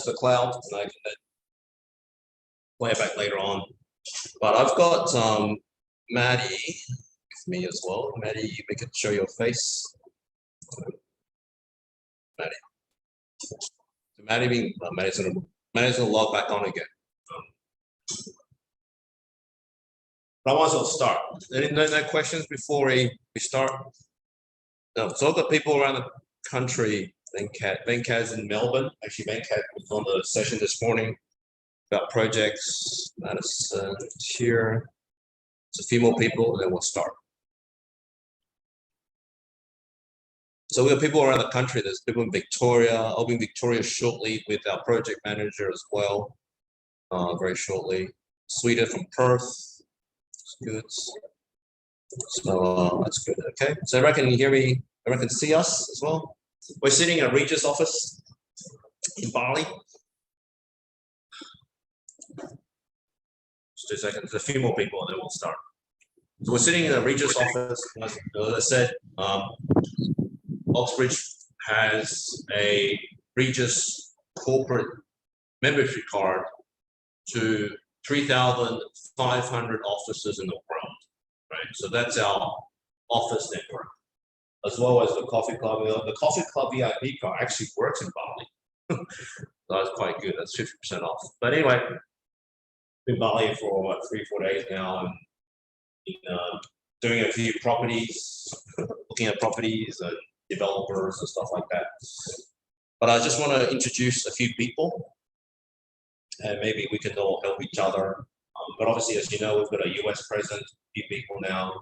the cloud, and I can then play it back later on. But I've got Maddie with me as well. Maddie, you can show your face. Maddie. So Maddie's gonna log back on again. But I might as well start. No questions before we start? No. So I've got people around the country. Venkat's in Melbourne. Actually, Venkat was on the session this morning about projects. Madison here. It's a few more people, and then we'll start. So we have people around the country. There's people in Victoria. I'll be in Victoria shortly with our project manager as well. Very shortly. Sweden from Perth. That's good. So that's good. Okay. So everyone can hear me. Everyone can see us as well. We're sitting in a Regis office in Bali. Just 2 seconds. There's a few more people, and then we'll start. So we're sitting in a Regis office. As I said, Oxbridge has a Regis corporate membership card to 3,500 offices in the world, right? So that's our office network, as well as the coffee club. The coffee club VIP card actually works in Bali. So that's quite good. That's 50% off. But anyway, been in Bali for what, 3-4 days now, and doing a few properties, looking at properties and developers and stuff like that. But I just want to introduce a few people, and maybe we can all help each other. But obviously, as you know, we've got a US presence, a few people now,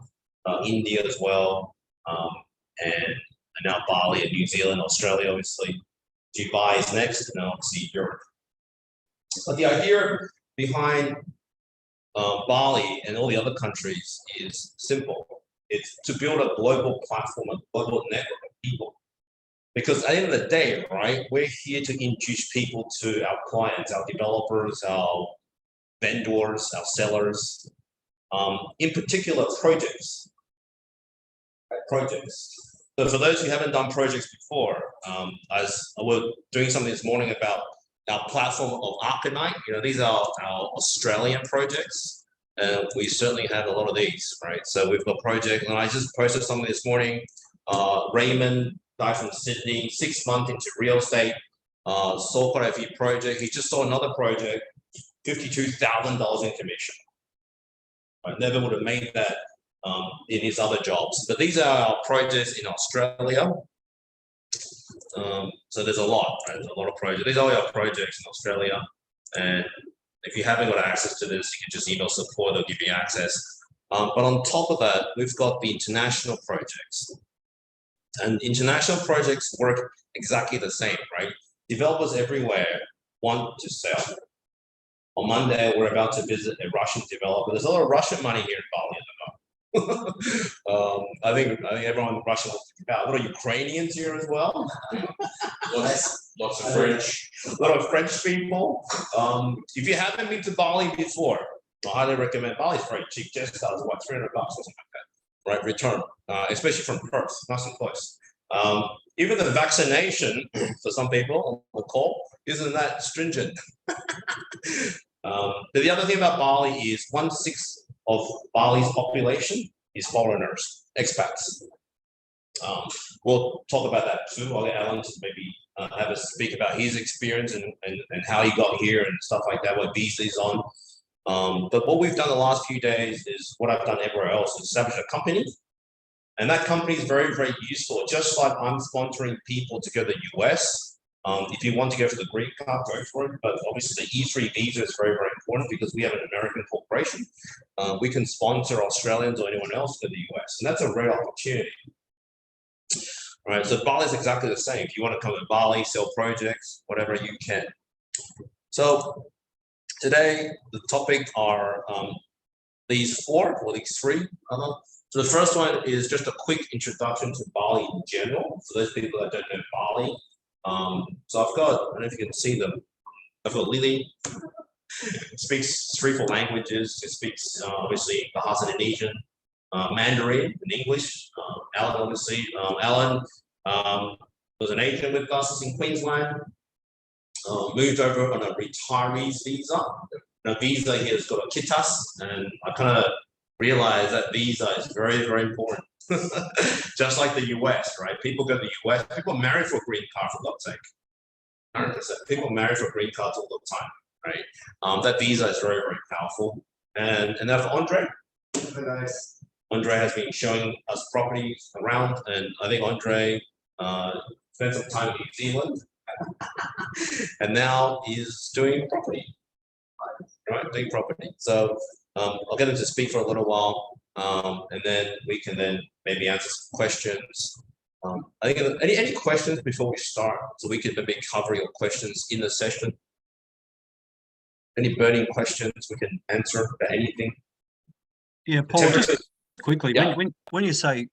India as well, and now Bali and New Zealand, Australia, obviously. Dubai is next, and then obviously Europe. But the idea behind Bali and all the other countries is simple. It's to build a global platform, a global network of people. Because at the end of the day, right, we're here to introduce people to our clients, our developers, our vendors, our sellers, in particular projects. Right, projects. So for those who haven't done projects before, as we're doing something this morning about our platform of Arcanite, these are our Australian projects. And we certainly have a lot of these, right? So we've got projects, and I just posted something this morning. Raymond, guy from Sydney, 6 months into real estate, sold quite a few projects. He just saw another project, $52,000 in commission. I never would have made that in his other jobs. But these are our projects in Australia. So there's a lot, right? There's a lot of projects. These are our projects in Australia. And if you haven't got access to this, you can just email support, they'll give you access. But on top of that, we've got the international projects. And international projects work exactly the same, right? Developers everywhere want to sell. On Monday, we're about to visit a Russian developer. There's a lot of Russian money here in Bali at the moment. I think everyone in Russia wants to get out. A lot of Ukrainians here as well. Lots of French. A lot of French people. If you haven't been to Bali before, I highly recommend. Bali's very cheap. Just what, $300 or something like that, right? Return, especially from Perth, nice and close. Even the vaccination for some people on the call isn't that stringent. But the other thing about Bali is 1/6 of Bali's population is foreigners, expats. We'll talk about that too. I'll get Alan to maybe have us speak about his experience and how he got here and stuff like that, what visa he's on. But what we've done the last few days is what I've done everywhere else, is establish a company. And that company is very, very useful. Just like I'm sponsoring people to go to the US. If you want to go for the green card, go for it. But obviously the E3 visa is very, very important because we have an American corporation. We can sponsor Australians or anyone else to the US. And that's a rare opportunity. All right, so Bali is exactly the same. If you want to come to Bali, sell projects, whatever you can. So today, the topic are these four, or these three. So the first one is just a quick introduction to Bali in general. For those people that don't know Bali. So I've got, I don't know if you can see them. I've got Lily, speaks 3-4 languages. She speaks obviously Bahasa Indonesian, Mandarin and English. Alan, obviously. Alan was an agent with us in Queensland. moved over on a retiree's visa. Now, visa here has got a kitas, and I kind of realized that visa is very, very important. Just like the US, right? People go to the US, people marry for green card, for God's sake. 100%. People marry for green cards all the time, right? That visa is very, very powerful. And now for Andre. Nice. Andre has been showing us properties around, and I think Andre spent some time in New Zealand, and now he's doing property, right? Doing property. So I'll get him to speak for a little while, and then we can then maybe answer some questions. I think any questions before we start, so we can maybe cover your questions in the session. Any burning questions we can answer about anything? Yeah, Paul, just quickly, Yeah. when you say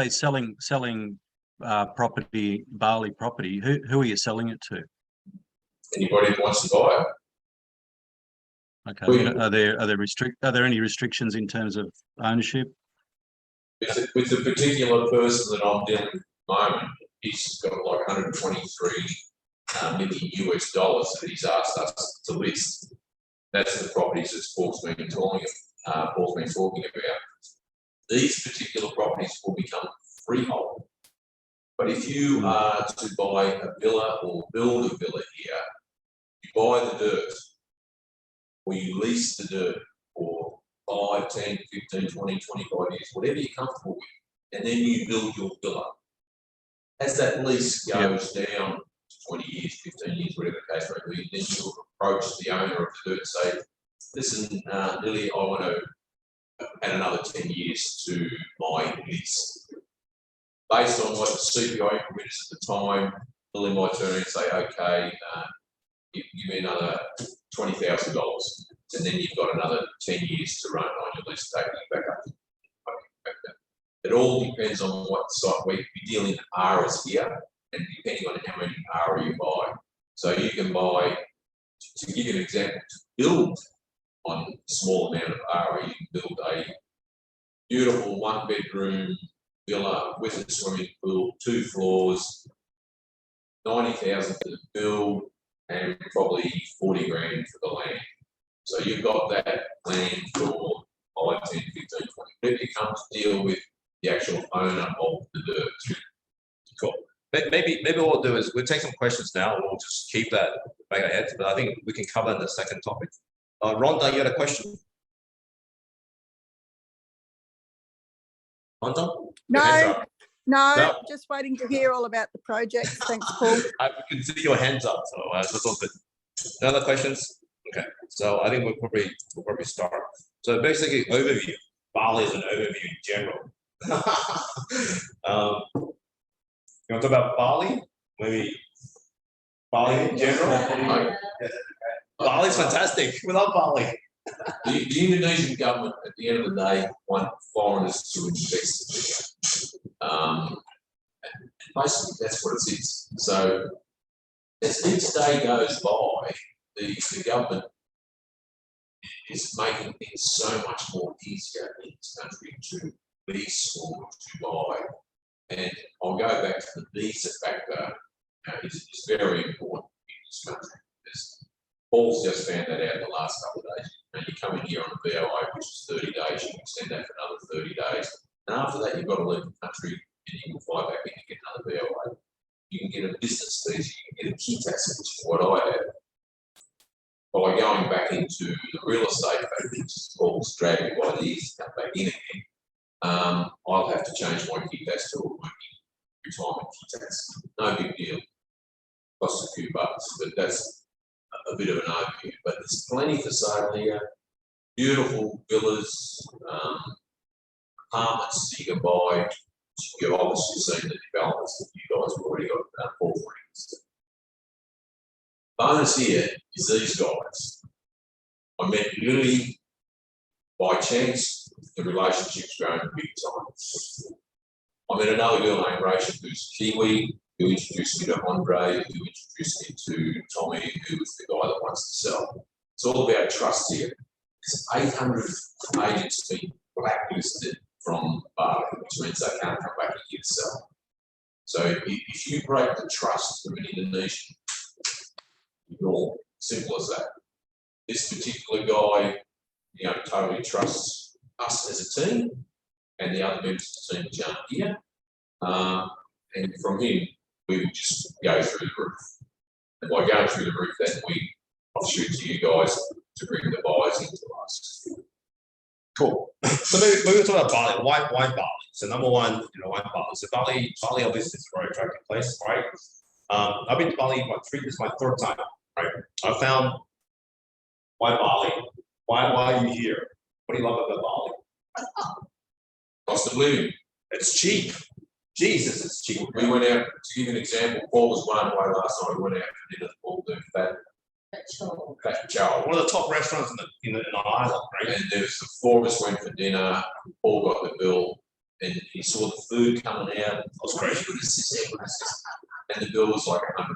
selling property, Bali property, who are you selling it to? Anybody who wants to buy it. Okay. Are there any restrictions in terms of ownership? With the particular person that I'm dealing with at the moment, he's got like 123 million US dollars that he's asked us to list. That's the properties that Paul's been talking about. These particular properties will become freehold. But if you are to buy a villa or build a villa here, you buy the dirt or you lease the dirt for 5, 10, 15, 20, 25 years, whatever you're comfortable with, and then you build your villa. As that lease goes down to 20 years, 15 years, whatever the case may be, then you'll approach the owner of the dirt and say, listen, Lily, I want to add another 10 years to my lease. Based on what the CPI increment is at the time, Lily might turn and say, okay, give me another $20,000, and then you've got another 10 years to run on your lease, taking it back up. It all depends on what site we're dealing in ARAs here, and depending on how many ARA you buy. So you can buy, to give you an example, to build on a small amount of ARA, you can build a beautiful 1-bedroom villa with a swimming pool, 2 floors, 90,000 to build, and probably 40 grand for the land. So you've got that land for 5, 10, 15, 20. Whenever you come to deal with the actual owner of the dirt. Cool. Maybe what we'll do is we'll take some questions now, and we'll just keep that back ahead. But I think we can cover in the second topic. Rhonda, you had a question? Rhonda? No, just waiting to hear all about the projects. Thanks, Paul. I can see your hands up, so that's all good. No other questions? Okay, so I think we'll probably start. So basically, overview. Bali is an overview in general. You want to talk about Bali? Maybe Bali in general? Bali's fantastic. We love Bali. The Indonesian government, at the end of the day, want foreigners to invest. And basically, that's what it is. So, as each day goes by, the government is making things so much more easier in this country to lease or to buy. And I'll go back to the visa factor. It's very important in this country. Paul's just found that out in the last couple of days. And you come in here on a VOI, which is 30 days, you can extend that for another 30 days. And after that, you've got to leave the country and you can fly back in and get another VOI. You can get a business visa, you can get a KITAS, which is what I have. By going back into the real estate factor, which is Paul's dragging by the ears to come back in again, I'll have to change my KITAS to a working retirement KITAS. No big deal. Costs a few bucks, but that's a bit of an overview. But there's plenty for sale here. Beautiful villas, apartments that you can buy. You've obviously seen the developments that you guys have already got offerings. Bonus here is these guys. I met Lily by chance. The relationship's grown big time. I met another girl named Rachel who's Kiwi, who introduced me to Andre, who introduced me to Tommy, who was the guy that wants to sell. It's all about trust here. There's 800 agents being blacklisted from Bali, which means they can't come back here to sell. So if you break the trust of an Indonesian, ignore. Simple as that. This particular guy, totally trusts us as a team, and the other members of the team jump here. And from him, we would just go through the roof. And by going through the roof, then we offshoot to you guys to bring the buyers into us. Cool. So maybe talk about Bali. Why Bali? So number one, why Bali? So Bali obviously is a very attractive place, right? I've been to Bali this is my third time, right? I found why Bali? Why are you here? What do you love about Bali? Cost of living. It's cheap. Jesus, it's cheap. We went out, to give an example, Paul was blown away last night. We went out for dinner at Paul doing Fat Chow. One of the top restaurants in the island, right? And there's the four of us went for dinner. Paul got the bill, and he saw the food coming out. It was great. And the bill was like $110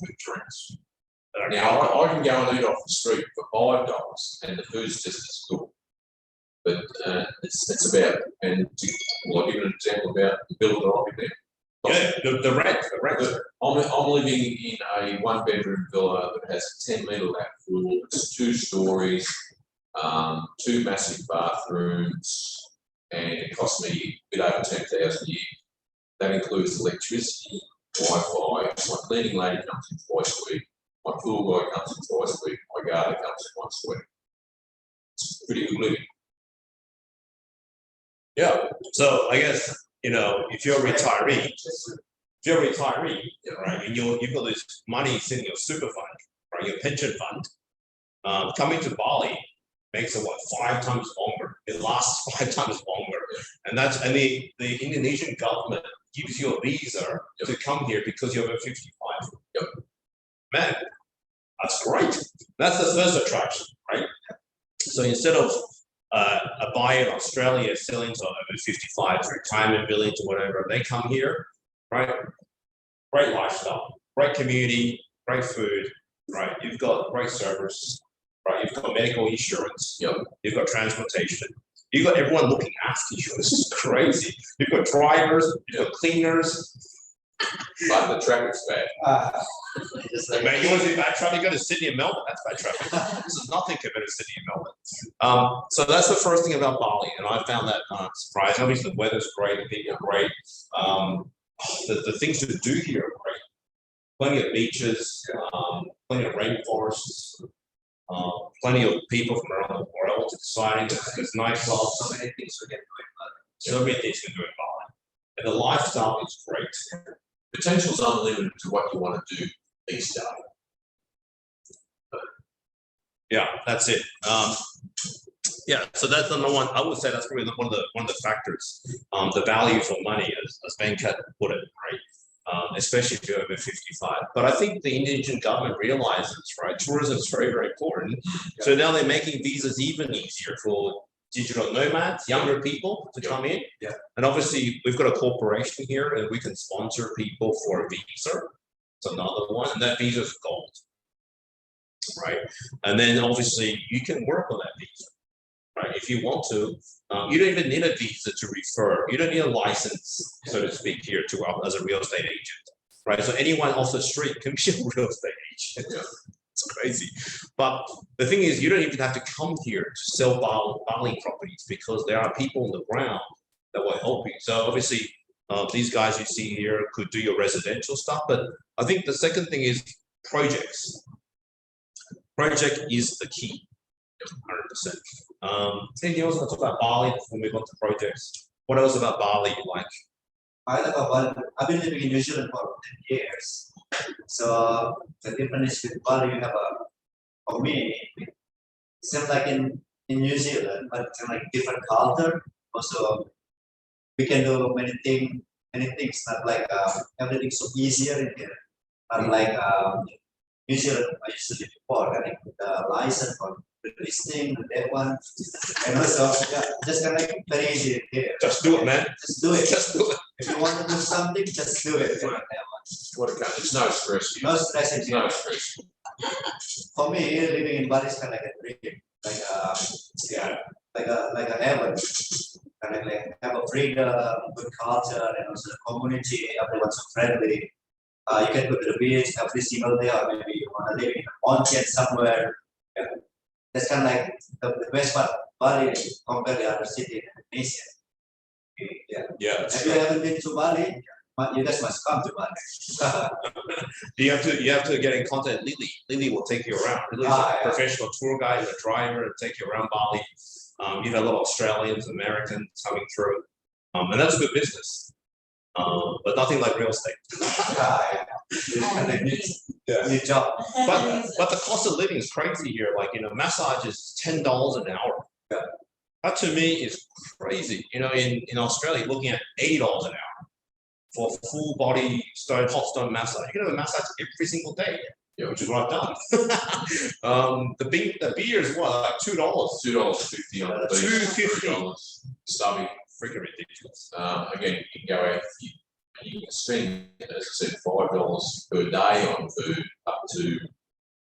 with drinks. Now I can go and eat off the street for $5, and the food's just as good. But it's about, and I'll give you an example about the bill that I'll be there. Yeah, the rent. I'm living in a 1-bedroom villa that has a 10-metre lap pool. It's 2 stories, 2 massive bathrooms, and it cost me a bit over $10,000 a year. That includes electricity, Wi-Fi. My cleaning lady comes in twice a week. My pool guy comes in twice a week. My gardener comes in once a week. It's pretty good living. Yeah. So I guess if you're a retiree, right, and you've got this money sitting in your super fund, right, your pension fund, coming to Bali makes it 5 times longer. It lasts 5 times longer, and the Indonesian government gives you a visa to come here because you're over 55. Yep. Man, that's great. That's the first attraction, right? So instead of a buyer in Australia selling to over 55 retirement village or whatever, they come here, right? Great lifestyle, great community, great food, right? You've got great service, right? You've got medical insurance, you've got transportation, you've got everyone looking after you. This is crazy. You've got drivers, you've got cleaners. But the traffic's bad. Man, you want to see bad traffic? Go to Sydney and Melbourne. That's bad traffic. This is nothing compared to Sydney and Melbourne. So that's the first thing about Bali, and I found that surprising. Obviously, the weather's great, the people are great. The things to do here are great. Plenty of beaches, plenty of rainforests, plenty of people from around the world deciding there's nightclubs. So many things to get doing. So many things to do in Bali, and the lifestyle is great. Potential's unlimited to what you want to do each day. Yeah, that's it. Yeah, so that's number one. I would say that's probably one of the factors. The value for money, as Venkat put it, right? Especially if you're over 55. But I think the Indonesian government realizes, right, tourism is very, very important. So now they're making visas even easier for digital nomads, younger people to come in. Yeah. And obviously we've got a corporation here and we can sponsor people for a visa. It's another one, and that visa is gold. Right. And then obviously you can work on that visa. Right. If you want to, you don't even need a visa to refer. You don't need a license, so to speak, here to as a real estate agent. Right. So anyone off the street can be a real estate agent. Yeah. It's crazy. But the thing is, you don't even have to come here to sell Bali properties because there are people on the ground that will help you. So obviously, these guys you see here could do your residential stuff. But I think the second thing is projects. Project is the key, 100%. Anything else to talk about Bali before we move on to projects? What else about Bali you like? I like Bali. I've been living in New Zealand for 10 years. So the difference with Bali, you have for me, same like in New Zealand, but it's like different culture. Also, we can do many things. Not like everything's so easier in here. Not like New Zealand, I used to live before, like the license for this thing, that one, and also just kind of like very easy here. Just do it, man. Just do it. Just do it. If you want to do something, just do it. What a it's no stress. No stress. It's no stress. For me, living in Bali is kind of like a dream, like a heaven. Kind of like have a freedom, good culture, and also the community. Everyone's so friendly. You can go to the beach, have festival there, or maybe you want to live in a mountain somewhere. Yeah. That's kind of like the best part of Bali compared to other city in Indonesia. Yeah. Yeah. If you haven't been to Bali, you guys must come to Bali. You have to get in contact with Lily. Lily will take you around. Lily's Ah, a yeah. professional tour guide, a driver, and take you around Bali. You've had a lot of Australians, Americans coming through, and that's a good business. But nothing like real estate. Yeah. Yeah. New job. But the cost of living is crazy here. Like, massage is $10 an hour. Yeah. That to me is crazy. In Australia, looking at $80 an hour for full body hot stone massage. You can have a massage every single day. Yeah, which is what I've done. The beer is what, like $2? $2.50 on the beach. $2.50. Stubby. Freaking ridiculous. Again, you can go out, you can spend, as I said, $5 per day on food, up to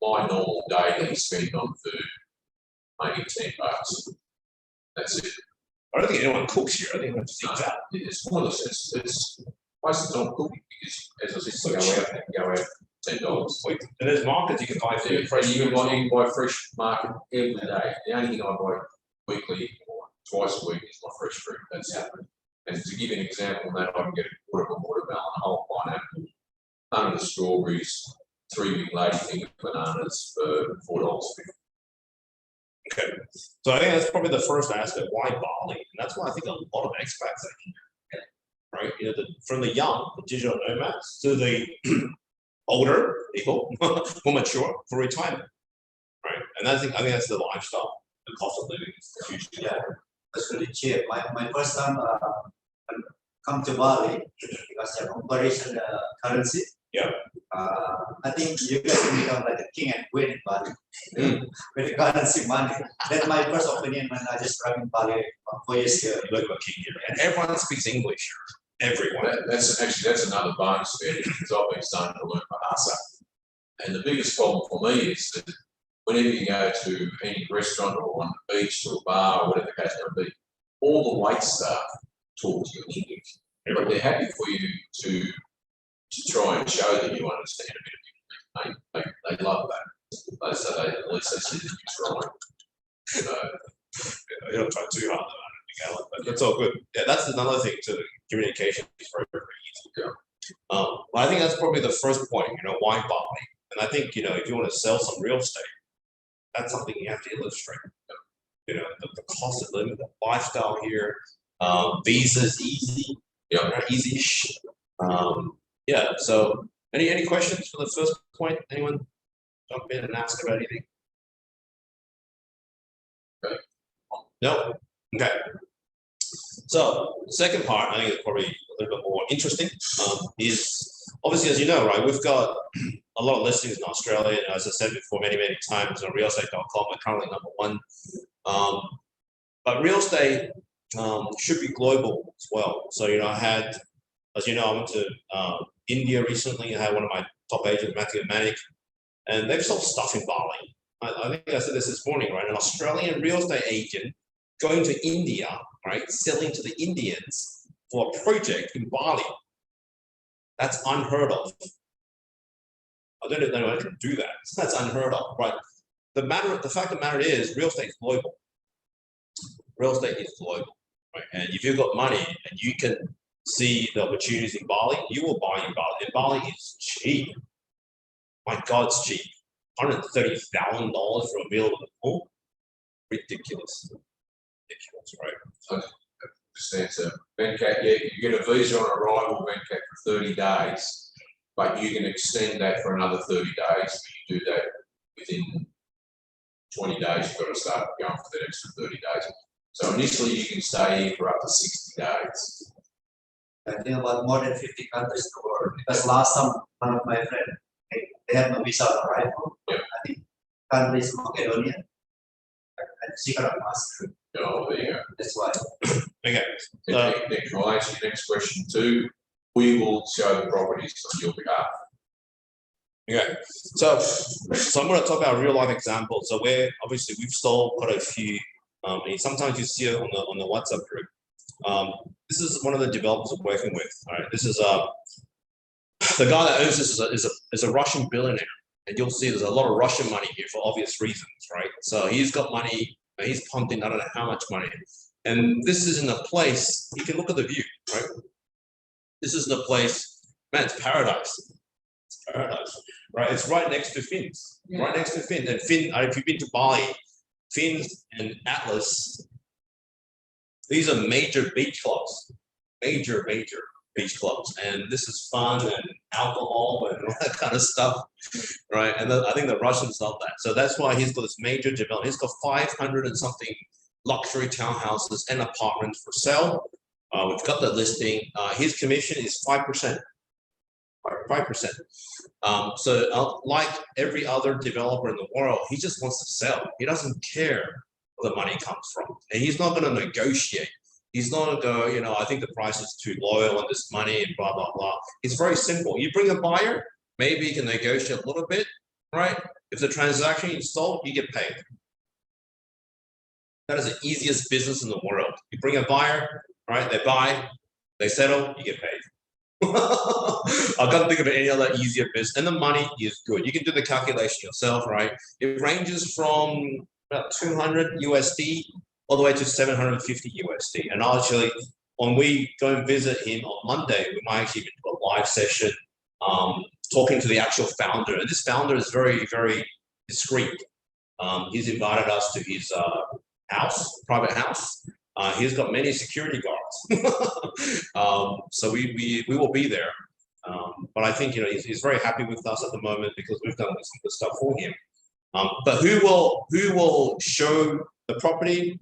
my normal daily spend on food, maybe $10. That's it. I don't think anyone cooks here. I think everyone just eats out. It's pointless. It's wasted on cooking because, as I said, you go out $10. And there's markets you can buy food, fresh You food. can buy fresh market every day. The only thing I buy weekly or twice a week is my fresh fruit. That's it. And to give you an example of that, I can get a quarter of a watermelon, a whole pineapple, 100 of strawberries, 3 big ladyfinger bananas for $4.50. Okay. So I think that's probably the first aspect. Why Bali? And that's why I think a lot of expats are here. Right? From the young, the digital nomads, to the older people who mature for retirement. Right. And I think that's the lifestyle. The cost of living is hugely Yeah, that's really cheap. My first time come to Bali because of comparison currency. Yeah. I think you guys can become like a king and queen in Bali with the currency money. That's my first opinion when I just arrived in Bali 4 years ago. Look at king here. And everyone speaks English. Everyone. That's another bonus for me because I've been starting to learn Bahasa. And the biggest problem for me is that whenever you go to any restaurant or on the beach or a bar or whatever the case may be, all the wait staff talk to you in English. But they're happy for you to try and show that you understand a bit of English. They love that. So they at least they see that you're trying. So, You don't try too hard but that's all good. Yeah, that's another thing too. Communication is very, very easy. Yeah. But I think that's probably the first point, why Bali? And I think, if you want to sell some real estate, that's something you have to illustrate. The cost of living, the lifestyle here, visas easy, easy-ish. Yeah. So any questions for the first point? Anyone jump in and ask about anything? Okay. No? Okay. So the second part, I think is probably a little bit more interesting, is obviously, as you know, right, we've got a lot of listings in Australia, and as I said before many times on realestate.com, we're currently #1. But real estate should be global as well. So, I had, as you know, I went to India recently. I had one of my top agents, Matthew and Manic, and they've sold stuff in Bali. I think I said this morning, right? An Australian real estate agent going to India, right, selling to the Indians for a project in Bali. That's unheard of. I don't know if anyone can do that. That's unheard of, right? The fact of the matter is, real estate is global. Real estate is global, right? And if you've got money and you can see the opportunities in Bali, you will buy in Bali. And Bali is cheap. My God, it's cheap. $130,000 for a meal with a pool. Ridiculous. Ridiculous, right? just answer. Venkat, yeah, you get a visa on arrival, Venkat, for 30 days, but you can extend that for another 30 days. You do that within 20 days, you've got to start going for the extra 30 days. So initially you can stay here for up to 60 days. I think about more than 50 countries in the world. Because last time, one of my friends, they have no visa on arrival. Yep. I think country is Macedonia. And secret master. Oh, there you go. That's why. Okay. Next, I'll answer your next question too. We will show the properties on your behalf. Okay, so I'm going to talk about real life examples. So we've sold quite a few. And sometimes you see it on the WhatsApp group. This is one of the developers we're working with. All right, this is The guy that owns this is a Russian billionaire, and you'll see there's a lot of Russian money here for obvious reasons, right? So he's got money, and he's pumped in I don't know how much money, and this is in a place you can look at the view, right? This is the place, man. It's paradise. It's paradise, right? It's right next to Fins, right next to Fins, and if you've been to Bali, Fins and Atlas, these are major beach clubs, major beach clubs, and this is fun and alcohol and all that kind of stuff, right? And I think the Russians love that, so that's why he's got this major development. He's got 500 and something luxury townhouses and apartments for sale. We've got the listing. His commission is 5%. 5%. So like every other developer in the world, he just wants to sell. He doesn't care where the money comes from, and he's not going to negotiate. He's not going to go, you know, I think the price is too low on this money and blah, blah, blah. It's very simple. You bring a buyer, maybe you can negotiate a little bit, right? If the transaction is sold, you get paid. That is the easiest business in the world. You bring a buyer, right? They buy, they settle, you get paid. I can't think of any other easier business, and the money is good. You can do the calculation yourself, right? It ranges from about 200 USD all the way to 750 USD. And actually, when we go and visit him on Monday, we might actually do a live session talking to the actual founder. And this founder is very, very discreet. He's invited us to his private house. He's got many security guards. So we will be there. But I think, you know, he's very happy with us at the moment because we've done some good stuff for him. But who will show the property?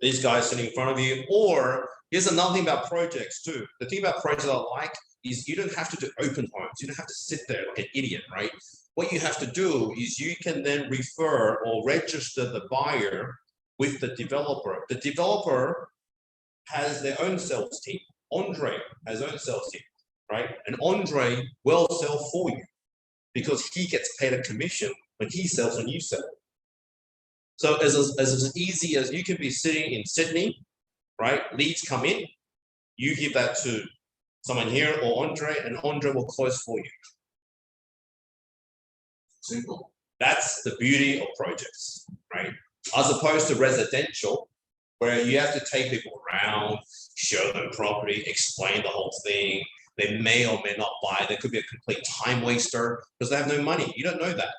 These guys sitting in front of you. Or here's another thing about projects too. The thing about projects I like is you don't have to do open homes. You don't have to sit there like an idiot, right? What you have to do is you can then refer or register the buyer with the developer. The developer has their own sales team. Andre has his own sales team, right? And Andre will sell for you because he gets paid a commission when he sells and you sell. So as easy as you can be sitting in Sydney, right? Leads come in, you give that to someone here or Andre, and Andre will close for you. Simple. That's the beauty of projects, right? As opposed to residential, where you have to take people around, show them property, explain the whole thing. They may or may not buy. There could be a complete time waster because they have no money. You don't know that.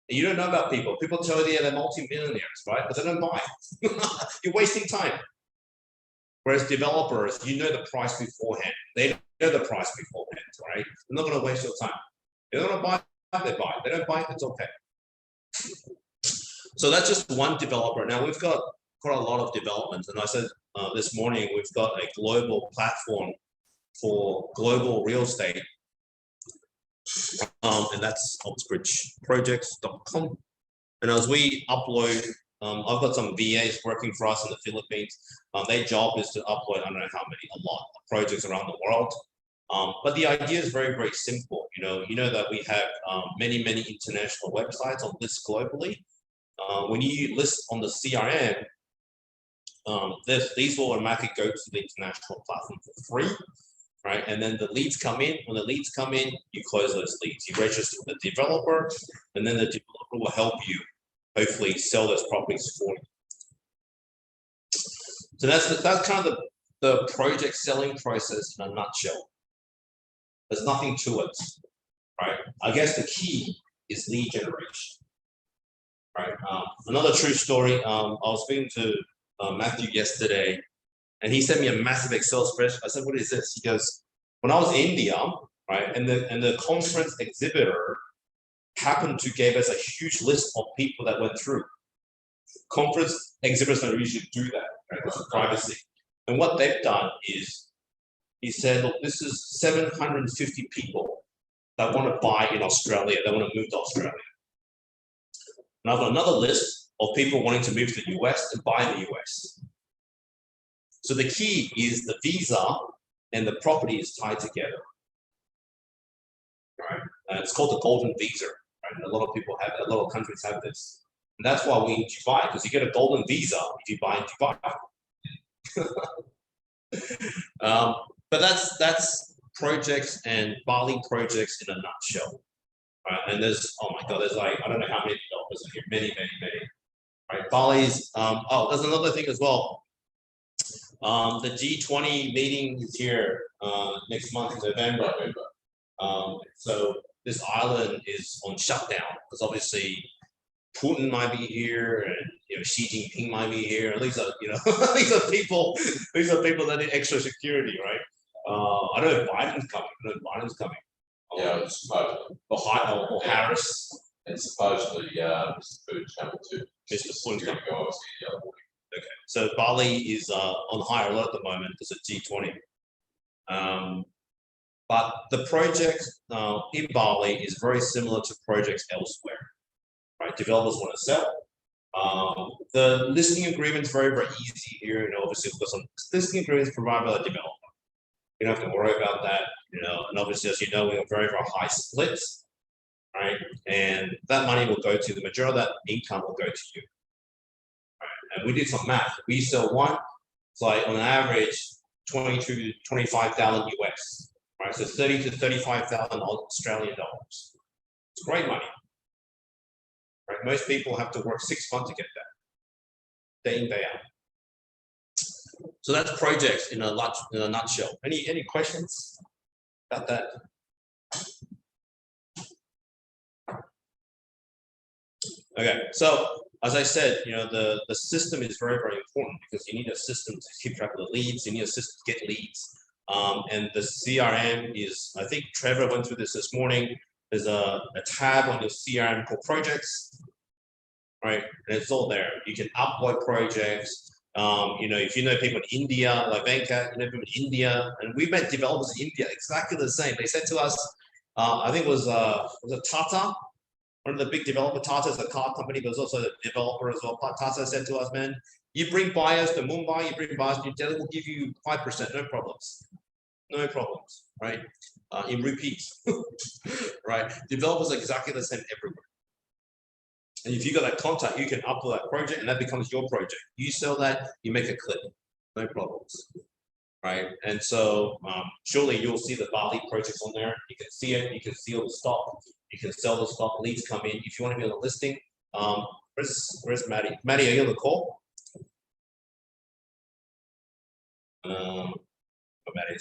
You don't know about people. People tell you they're multi-millionaires, right? But they don't buy. You're wasting time. Whereas developers, you know the price beforehand. They know the price beforehand, right? They're not going to waste your time. They're going to buy, they buy. They don't buy, it's okay. So that's just one developer. Now we've got quite a lot of developments. And I said this morning, we've got a global platform for global real estate. And that's oxbridgeprojects.com. And as we upload, I've got some VAs working for us in the Philippines. Their job is to upload, I don't know how many, a lot of projects around the world. But the idea is very, very simple. You know that we have many, many international websites on lists globally. When you list on the CRM, these will automatically go to the international platform for free. Right, and then the leads come in. When the leads come in, you close those leads. You register with the developer, and then the developer will help you hopefully sell those properties for you. So that's kind of the project selling process in a nutshell. There's nothing to it, right? I guess the key is lead generation, right? Another true story. I was speaking to Matthew yesterday. And he sent me a massive Excel spreadsheet. I said, "What is this?" He goes, "When I was in India, right, and the conference exhibitor happened to give us a huge list of people that went through. Conference exhibitors don't usually do that, right? That's privacy. And what they've done is, he said, look, this is 750 people that want to buy in Australia. They want to move to Australia. And I've got another list of people wanting to move to the US and buy in the US. So the key is the visa and the property is tied together, right? It's called the golden visa, right? A lot of people have, a lot of countries have this. And that's why we in Dubai, because you get a golden visa if you buy in Dubai. But that's projects and Bali projects in a nutshell. Right, and there's, oh my God, there's like, I don't know how many developers are here, many. Right, Bali's, oh, there's another thing as well. The G20 meeting is here next month in November. So this island is on shutdown because obviously Putin might be here, and Xi Jinping might be here. And these are these are people that need extra security, right? I don't know if Biden's coming. Yeah, it's supposedly, Or Harris. and supposedly, Mr. Putin's coming too. Mr. Putin's coming. The other morning. Okay, so Bali is on high alert at the moment because of G20. But the project in Bali is very similar to projects elsewhere, right? Developers want to sell. The listing agreement is very easy here. Obviously, we've got some listing agreements provided by the developer. You don't have to worry about that, and obviously, as you know, we have very high splits, right? And that money will go to the majority of that income will go to you. And we did some math. We sell one, it's like on average 22 to 25,000 US, right? So 30 to 35,000 Australian dollars. It's great money, right? Most people have to work 6 months to get that, day in, day out. So that's projects in a nutshell. Any questions about that? Okay, so as I said, the system is very important because you need a system to keep track of the leads. You need a system to get leads, and the CRM is. I think Trevor went through this morning. There's a tab on your CRM called projects, right? And it's all there. You can upload projects. If you know people in India, like Venkat, people in India, and we met developers in India exactly the same. They said to us, I think it was Tata. One of the big developer, Tata is a car company, but it's also a developer as well. Tata said to us, man, you bring buyers to Mumbai, you bring buyers to New Delhi, we'll give you 5%, no problems, right? In rupees, right? Developers are exactly the same everywhere. And if you got that contact, you can upload that project and that becomes your project. You sell that, you make a clip, no problems, right? And so surely you'll see the Bali projects on there. You can see it, you can see all the stock. You can sell the stock, leads come in. If you want to be on the listing, where's Maddie? Maddie, are you on the call? Maddie.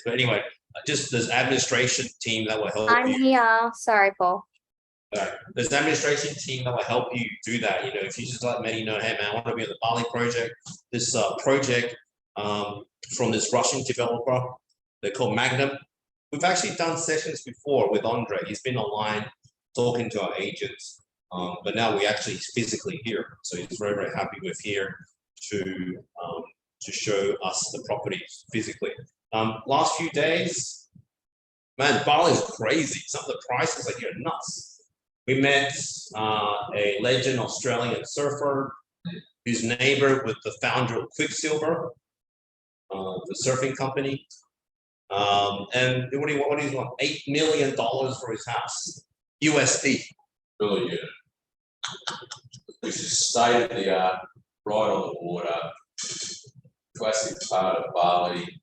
But anyway, just there's administration team that will help I'm you. here. Sorry, Paul. Right. There's an administration team that will help you do that. If you just let Maddie know, hey man, I want to be on the Bali project. This project from this Russian developer, they're called Magnum. We've actually done sessions before with Andre. He's been online talking to our agents, but now we actually physically here. So he's very happy we're here to show us the properties physically. Last few days, man, Bali is crazy. Some of the prices are here nuts. We met a legend Australian surfer who's neighbor with the founder of Quicksilver, the surfing company. And what do you want? $8 million for his house, USD. Really good. This is state of the art, right on the water. Classic part of Bali.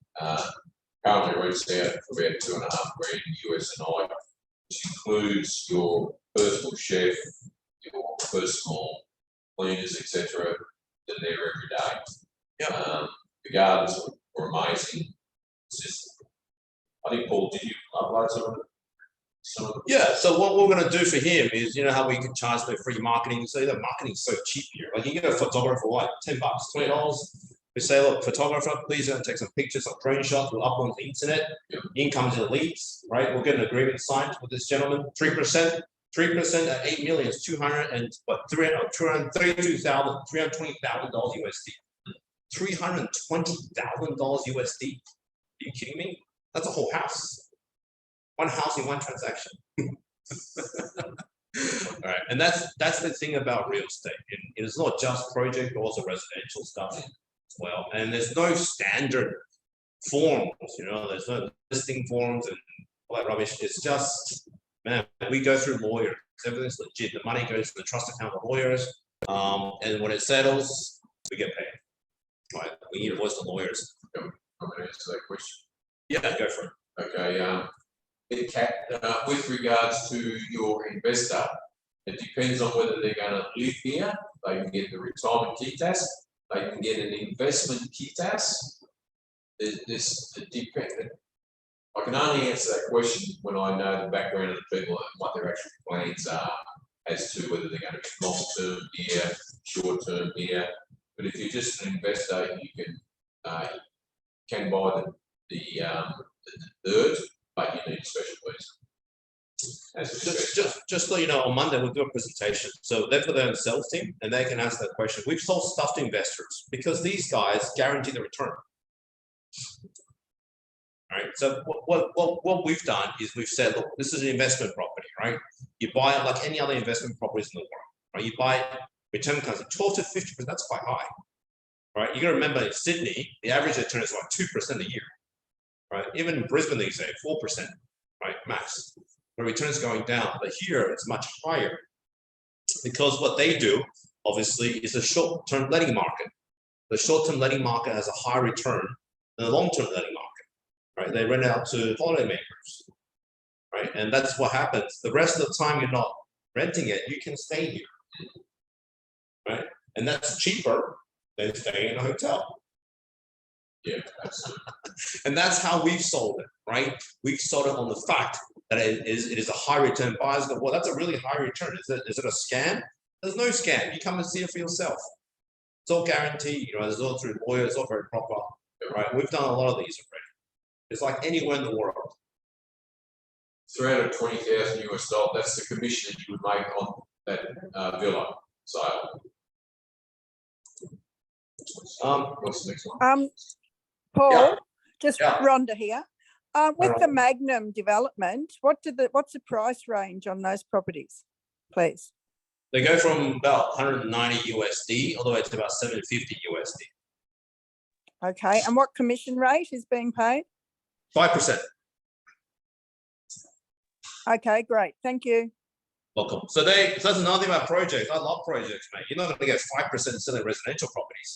Currently rents out for about $2.5 grand US and I, which includes your personal chef, your personal cleaners, etc. They're there every day. Yep. The gardens are amazing. It's just, I think, Paul, did you upload some of it? Yeah, so what we're going to do for him is, how we can charge for free marketing. So the marketing is so cheap here. Like you get a photographer for like $10, $20. We say, look, photographer, please take some pictures, some drone shots. We'll upload on the internet. Income is the leads, right? We'll get an agreement signed with this gentleman. 3%. 3% at 8 million is $332,000, $320,000 USD. $320,000 USD. Are you kidding me? That's a whole house. One house in one transaction. All right, and that's the thing about real estate. It is not just project, but also residential stuff as well. And there's no standard forms, there's no listing forms and all that rubbish. It's just, man, we go through lawyers. Everything's legit. The money goes to the trust account of lawyers, and when it settles, we get paid. Right? We need to voice the lawyers. I'm going to answer that question. Yeah, go for it. Okay. with regards to your investor, it depends on whether they're going to live here. They can get the retirement KITAS. They can get an investment KITAS. This dependent. I can only answer that question when I know the background of the people and what their actual plans are as to whether they're going to be long-term here, short-term here. But if you're just an investor, you can buy the third, but you need a special visa. Just so you know, on Monday we'll do a presentation. So they've got their own sales team and they can ask that question. We've sold stuff to investors because these guys guarantee the return. Right. So what we've done is we've said, look, this is an investment property, right? You buy it like any other investment properties in the world, right? You buy it, return comes at 12 to 50%. That's quite high, right? You got to remember in Sydney, the average return is like 2% a year, right? Even in Brisbane, they say 4%, right? Max. The return's going down, but here it's much higher because what they do, obviously, is a short-term lending market. The short-term lending market has a higher return than the long-term lending market. Right, they rent out to holidaymakers, right, and that's what happens. The rest of the time you're not renting it, you can stay here, right, and that's cheaper than staying in a hotel. Yeah, absolutely. And that's how we've sold it, right? We've sold it on the fact that it is a high return. Buyers go, well, that's a really high return. Is it a scam? There's no scam. You come and see it for yourself. It's all guaranteed. You know, it's all through lawyers. It's all very proper, right? We've done a lot of these already. It's like anywhere in the world. $320,000 US. That's the commission that you would make on that villa sale. What's the next one? Paul, Yeah. just Yeah. Rhonda here. With the Magnum development, what's the price range on those properties, please? They go from about 190 USD all the way to about 750 USD. Okay, and what commission rate is being paid? 5%. Okay, great. Thank you. Welcome. So that's another thing about projects. I love projects, mate. You're not going to get 5% selling residential properties,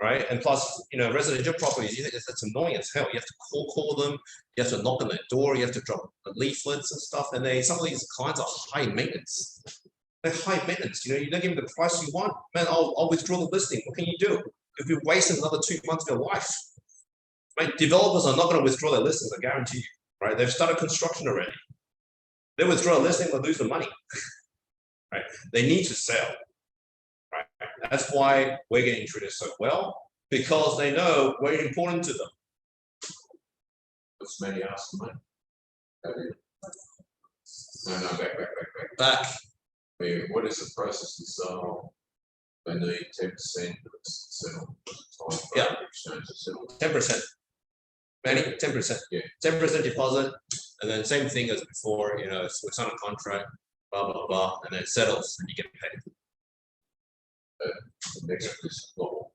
right? And plus, you know, residential properties, it's annoying as hell. You have to call them. You have to knock on their door. You have to drop leaflets and stuff. And some of these clients are high maintenance. They're high maintenance. You know, you don't give them the price you want. Man, I'll withdraw the listing. What can you do? If you're wasting another 2 months of your life, right? Developers are not going to withdraw their listings, I guarantee you, right? They've started construction already. They withdraw a listing, they'll lose the money, right? They need to sell, right? That's why we're getting treated so well, because they know we're important to them. What's many ask for money? No, back. What is the process to sell? They need 10% to settle. Yeah. 10%. Many 10%. Yeah. 10% deposit, and then same thing as before. You know, we sign a contract, blah blah blah, and then it settles, and you get paid. Next is law.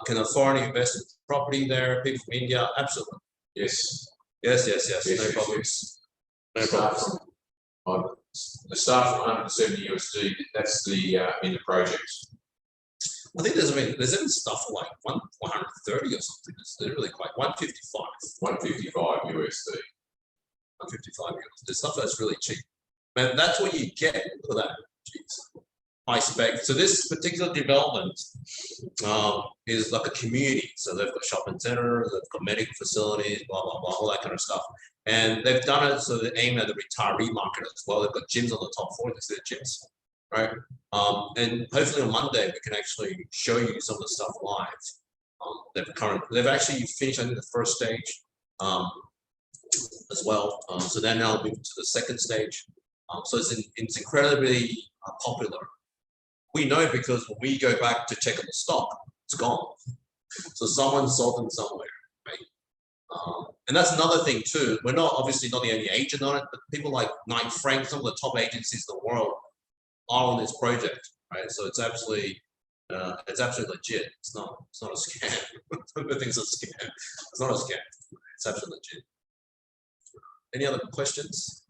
Can a foreign invest in property there? People from India, absolutely. Yes. Yes. Yes, No problem. yes. No problem. The start from 170 USD. That's the in the project. I think there's even stuff like 130 or something. It's literally quite 155. 155 USD. 155 euros. The stuff that's really cheap. Man, that's what you get. Look at that. Jeez. High spec. So this particular development is like a community. So they've got shopping centers, they've got medical facilities, blah blah blah, all that kind of stuff. And they've done it so they aim at the retiree market as well. They've got gyms on the top floor. They see the gyms, right? And hopefully on Monday we can actually show you some of the stuff live. They've actually finished, I think, the first stage as well. So they're now moving to the second stage. So it's incredibly popular. We know because when we go back to check on the stock, it's gone. So someone sold them somewhere, right? And that's another thing too. We're obviously not the only agent on it, but people like Knight Frank, some of the top agencies in the world, are on this project, right? So it's absolutely legit. It's not a scam. Everything's a scam. It's not a scam. It's absolutely legit. Any other questions?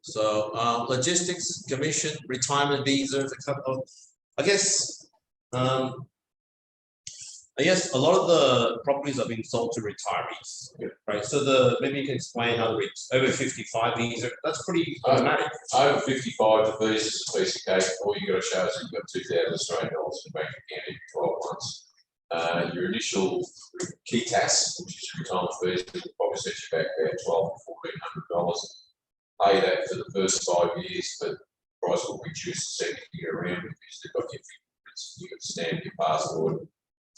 So logistics, commission, retirement visas, I guess Yes, a lot of the properties are being sold to retirees, right? So maybe you can explain how the over 55 visa, that's pretty automatic. Over 55, the visa's a piece of cake. All you got to show is you've got 2,000 Australian dollars in the bank account in 12 months. Your initial key tax, which is your retirement fees, will probably set you back about $1,200 to $1,400. Pay that for the first 5 years, but the price will reduce the second year around because they've got your fingerprints, you can stamp your passport.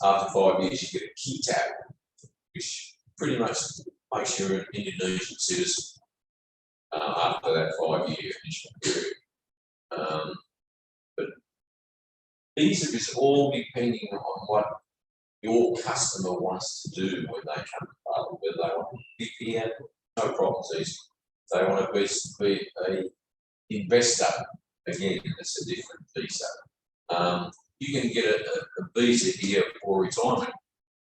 After 5 years, you get a key tap, which pretty much makes you an Indonesian citizen after that 5-year initial period. But visa is all depending on what your customer wants to do when they come to Bali. Whether they want to be here, no problems easy. If they want to be a investor, again, it's a different visa. You can get a visa here for retirement,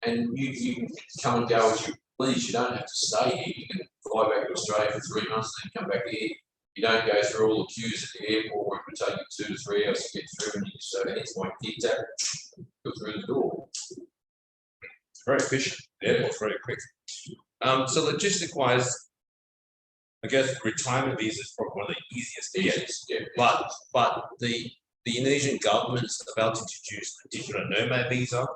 and you can come and go as you please. You don't have to stay here. You can fly back to Australia for 3 months and then come back here. You don't go through all the queues at the airport where it would take you 2 to 3 hours to get through, and you just say, "Here's my key tap," go through the door. It's very efficient. The airport's very quick. So logistic wise, I guess retirement visa is probably one of the easiest to get. Yeah. But the Indonesian government is about to introduce the digital nomad visa,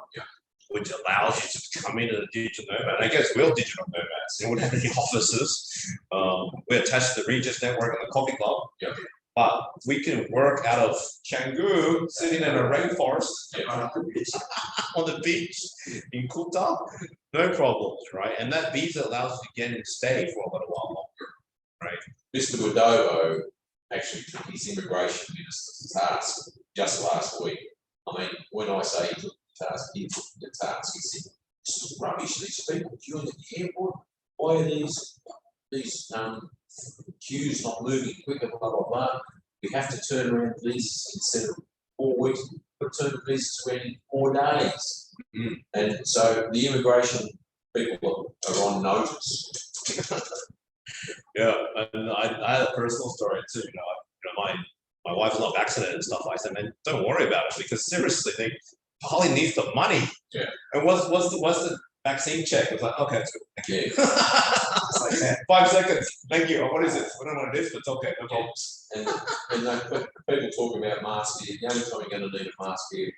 which allows you to come in as a digital nomad. And I guess we're digital nomads. We don't have any offices. We're attached to the Regis network and the coffee club. Yeah. But we can work out of Canggu, sitting in a rainforest on the beach in Kuta, no problems, right? And that visa allows you to get and stay for a little while longer, right? Mr. Widodo actually took his immigration minister's task just last week. I mean, when I say he took the task, he took the task. He said, "This is rubbish, these people queuing at the airport. Why are these queues not moving quicker, blah, blah, blah. We have to turn around visas instead of 4 weeks, we turn visas around in 4 days." And so the immigration people are on notice. Yeah, and I had a personal story too. My wife loved accident and stuff. I said, "Man, don't worry about it because seriously, they Bali needs the money." Yeah. And what's the vaccine check? It was like, "Okay, it's good. Thank you." It's like that. 5 seconds. Thank you. Oh, what is it? I don't know what it is, but it's okay. No problems. And people talk about masks here. The only time you're going to need a mask here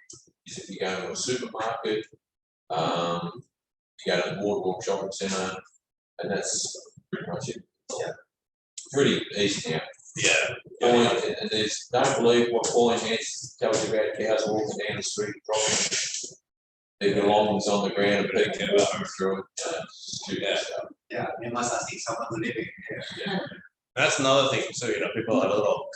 is if you go to a supermarket, you go to the Boardwalk Shopping Centre, and that's pretty much it. Yeah. Pretty easy now. Yeah. And don't believe what Pauline Hance tells you about cows walking down the street, dropping their belongings on the ground and picking them up through it. Stupid stuff. Yeah, you must asking someone to live in here. That's another thing too. People have a little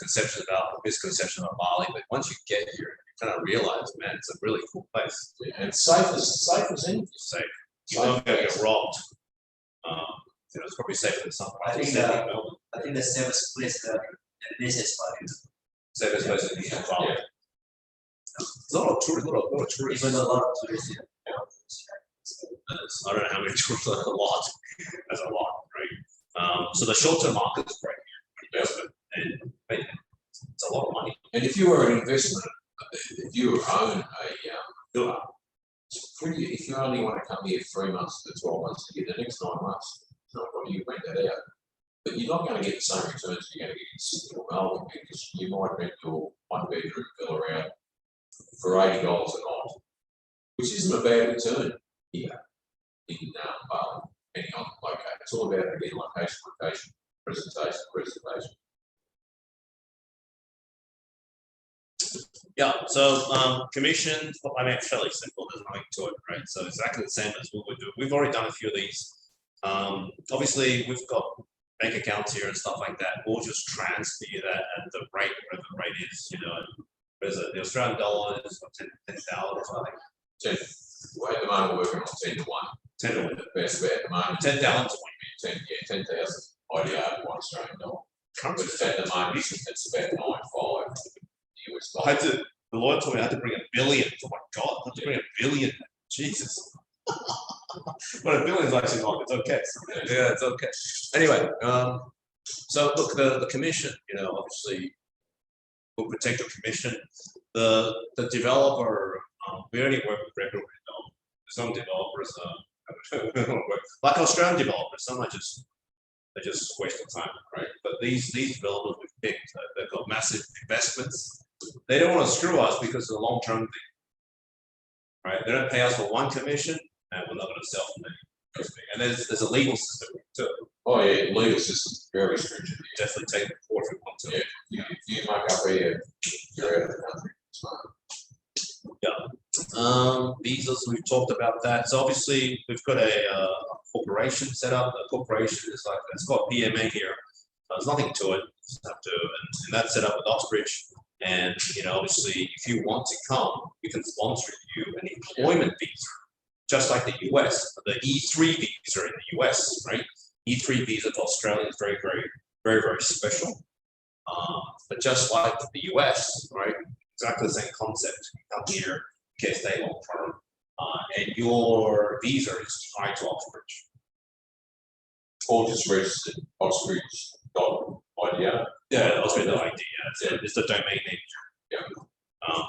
misconception about Bali, but once you get here, you kind of realize, man, it's a really cool place. Yeah, and safe as anything. It's safe. You don't get robbed. It's probably safer than some I parts of think Sydney, that- Melbourne. I think the safest place in this is Bali. Safest place in Bali. Yeah. There's a lot of tourists. Even a lot of tourists here. I don't know how many tourists, a lot. That's a lot, right? So the short-term market is great here, investment, and it's a lot of money. And if you were an investment, if you own a villa, it's pretty. If you only want to come here 3 months to 12 months to get the next 9 months, it's not going to you rent that out. But you're not going to get the same returns you're going to get in Sydney or Melbourne because you might rent your 1-bedroom villa out for $80 a night, which isn't a bad return here in Bali, depending on the location. It's all about again location, presentation. Yeah, so commission, it's fairly simple, there's nothing to it, right? So exactly the same as what we do. We've already done a few of these. Obviously, we've got bank accounts here and stuff like that. We'll just transfer you that at the rate, whatever the rate is, there's the Australian dollar is $10,000 or something. Well, at the moment, we're working on 10 to 1. 10 to 1. Best bet at the moment. 10,000 to 10,000 IDR, $1 Australian dollar. $1. But at the moment, it's about 9.5 US I had dollars. to, the lawyer told me I had to bring $1 billion. Oh my God, I had to bring $1 billion. Jesus. But $1 billion is actually not, it's okay. Yeah, it's okay. Anyway, so look, the commission, obviously will protect the commission. The developer, we already work with regularly, some developers, like Australian developers, some are they just waste of time, right? But these developers we've picked, they've got massive investments. They don't want to screw us because it's a long-term thing, right? They don't pay us for one commission, and we're not going to sell them any. And there's a legal system too. Oh, yeah, legal system's very stringent. Definitely take the court if we want to. Yeah, if you muck up here, you're out of the country. It's fine. Visas, we've talked about that. So obviously we've got a corporation set up. A corporation is like, it's got PMA here. There's nothing to it. Just have to, and that's set up with Oxbridge. And, you know, obviously if you want to come, we can sponsor you an employment visa, just like the US, the E3 visa in the US, right? E3 visa for Australia is very, very special. But just like the US, right? Exactly the same concept. You come here, you can stay long term, and your visa is tied to Oxbridge. Or just registered Oxbridge.idea. Yeah, Oxbridge ID. Yeah, it's the domain name. Yeah.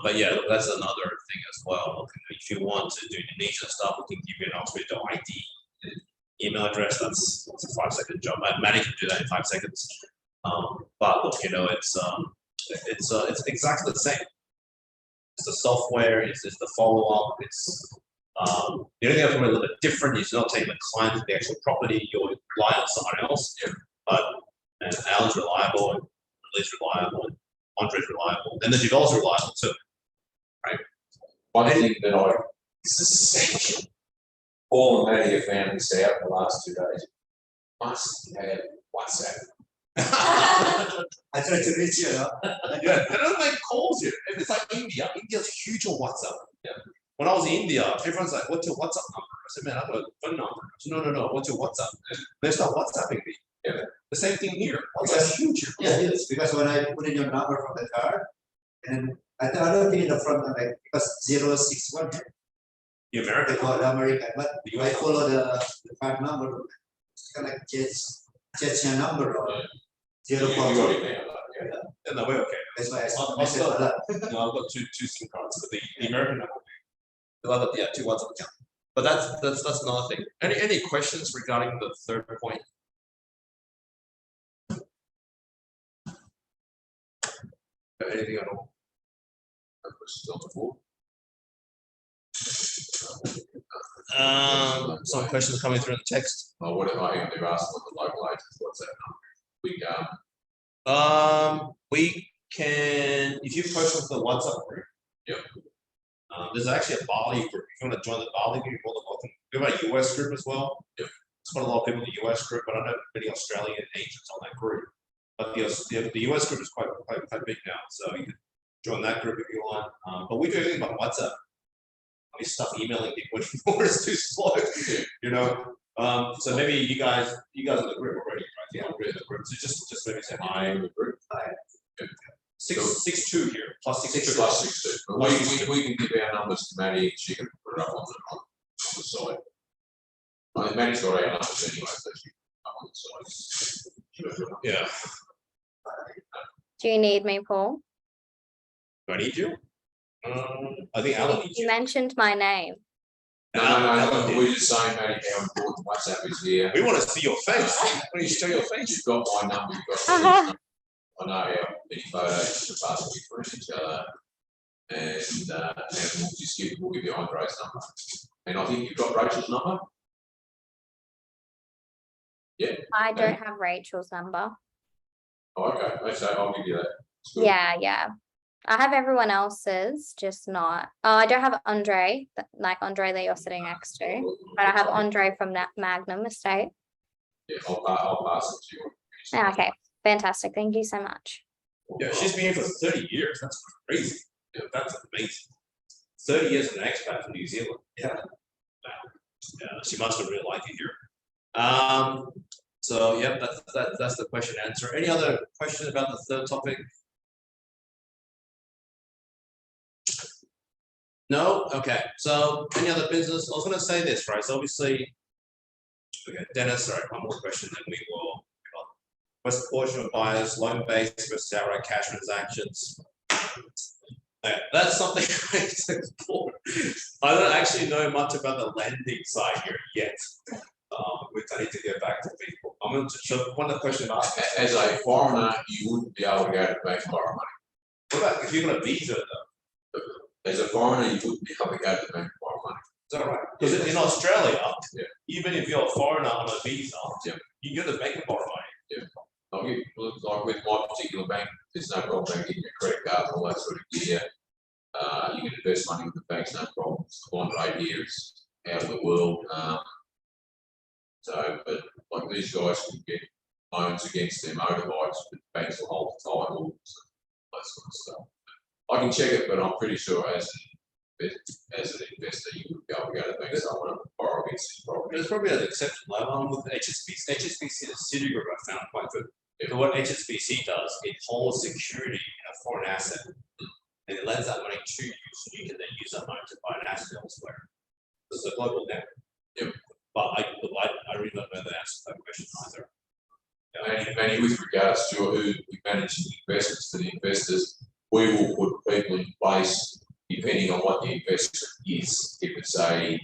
But yeah, that's another thing as well. If you want to do Indonesia stuff, we can give you an Oxbridge.ID email address. That's a 5-second job. Maddie can do that in 5 seconds. But look, you know, it's exactly the same. It's the software, it's the follow-up, it's the only thing that's a little bit different is you're not taking the client to the actual property, you're relying on someone else. But and Alan's reliable, and Lily's reliable, and Andre's reliable, and the developer's reliable too. One thing that this is Paul and Maddie have found this out in the last 2 days. Must have WhatsApp. I tried to reach you, no? Yeah, they don't make calls here. It's like India. India's huge on WhatsApp. Yeah. When I was in India, everyone's like, "What's your WhatsApp number?" I said, "Man, I've got a phone number." I said, No. What's your WhatsApp? They start WhatsApping me. Yeah. The same thing here. WhatsApp's huge here. Yeah, it is, because when I put in your number from the card, and I don't think in the front, like, because 061, The they American. call it American, but I follow the card number, it's kind of like change your number or You 0 already found that, No, we're okay. That's why I I'll messed it start. up. No, I've got two SIM cards, but the American number. The other, yeah, 2 WhatsApp account. But that's another thing. Any questions regarding the third point? Anything at all? Questions on the floor? Some questions coming through in the text. Oh, what if I think they've asked what the local agents, what's that number? We can, if you post with the WhatsApp group. Yep. There's actually a Bali group. If you want to join the Bali group, you're more than welcome. We have a US group as well. Yep. It's got a lot of people in the US group, but I don't know many Australian agents on that group. But the US group is quite big now, so you can join that group if you want. But we do everything by WhatsApp. We stop emailing people anymore. It's too slow, you know. So maybe you guys are in the group already, right? Yeah, we're in the group. So just maybe say hi. in the group. 662 here, plus 62. 6+62. But we can give our numbers to Maddie, and she can put it up on the site. I think Maddie's got our numbers anyway, so she can up on the site. Yeah. Do you need me, Paul? Do I need you? I think Alan needs You you. mentioned my name. No, we're just saying, Maddie, how important WhatsApp is here. We want to see your face. When you show your face. You've got my number, you've got Lily's number. I know how many photos to pass between each other. And we'll give you Andre's number. And I think you've got Rachel's number. Yeah. I don't have Rachel's number. Oh, okay, so I'll give you that. It's good. Yeah. I have everyone else's, just not. Oh, I don't have Andre, like Andre that you're sitting next to. But I have Andre from that Magnum Estate. Yeah, I'll pass it to you. Yeah, okay, fantastic. Thank you so much. Yeah, she's been here for 30 years. That's crazy. Yeah, that's amazing. 30 years as an expat from New Zealand. Yeah. Wow. Yeah, she must have really liked it here. So yeah, that's the question answer. Any other questions about the third topic? No? Okay. So any other business? I was gonna say this, right? So obviously, okay, Dennis, all right, one more question, then we will. What's the portion of buyers, loan-based versus outright cash transactions? Okay, that's something I need to explore. I don't actually know much about the lending side here yet. Which I need to get back to people. I'm going to show one of the questions I asked. As a foreigner, you wouldn't be able to go to the bank and borrow money. What about if you're going to visa though? As a foreigner, you wouldn't be able to go to the bank and borrow money. Is that right? Because in Australia, Yeah. even if you're a foreigner on a visa, Yeah. you go to the bank and borrow money. Like with my particular bank, there's no problem getting your credit card and all that sort of gear. You can invest money with the banks, no problem. The bond rate here is out of the world. But like these guys can get loans against their motorbikes, but banks will hold the title, that sort of stuff. I can check it, but I'm pretty sure as an investor, you would be able to go to the bank and borrow against this property. There's probably an exception. Like I'm with HSBC. HSBC, the Citigroup, I found quite good. So what HSBC does, it holds security in a foreign asset, and it lends that money to you, so you can then use that money to buy an asset elsewhere. This is a global network. Yep. But I really don't know the answer to that question either. Manny, with regards to who we manage the investments for the investors, we will put people in place depending on what the investment is. If it's a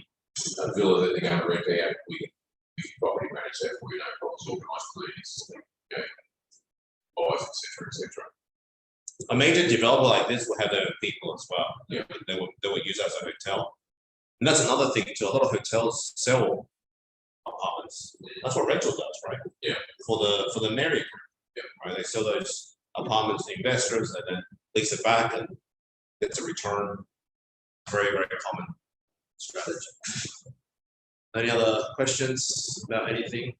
villa that they're going to rent out, we can property manage that for you, no problems, organised cleanings, buys, etc. A major developer like this will have their own people as well. Yeah. They will use that as a hotel. And that's another thing too. A lot of hotels sell apartments. That's what rental does, right? Yeah. For the Marriott group. Yeah. Right. They sell those apartments to investors and then lease it back and gets a return. Very, very common strategy. Any other questions about anything?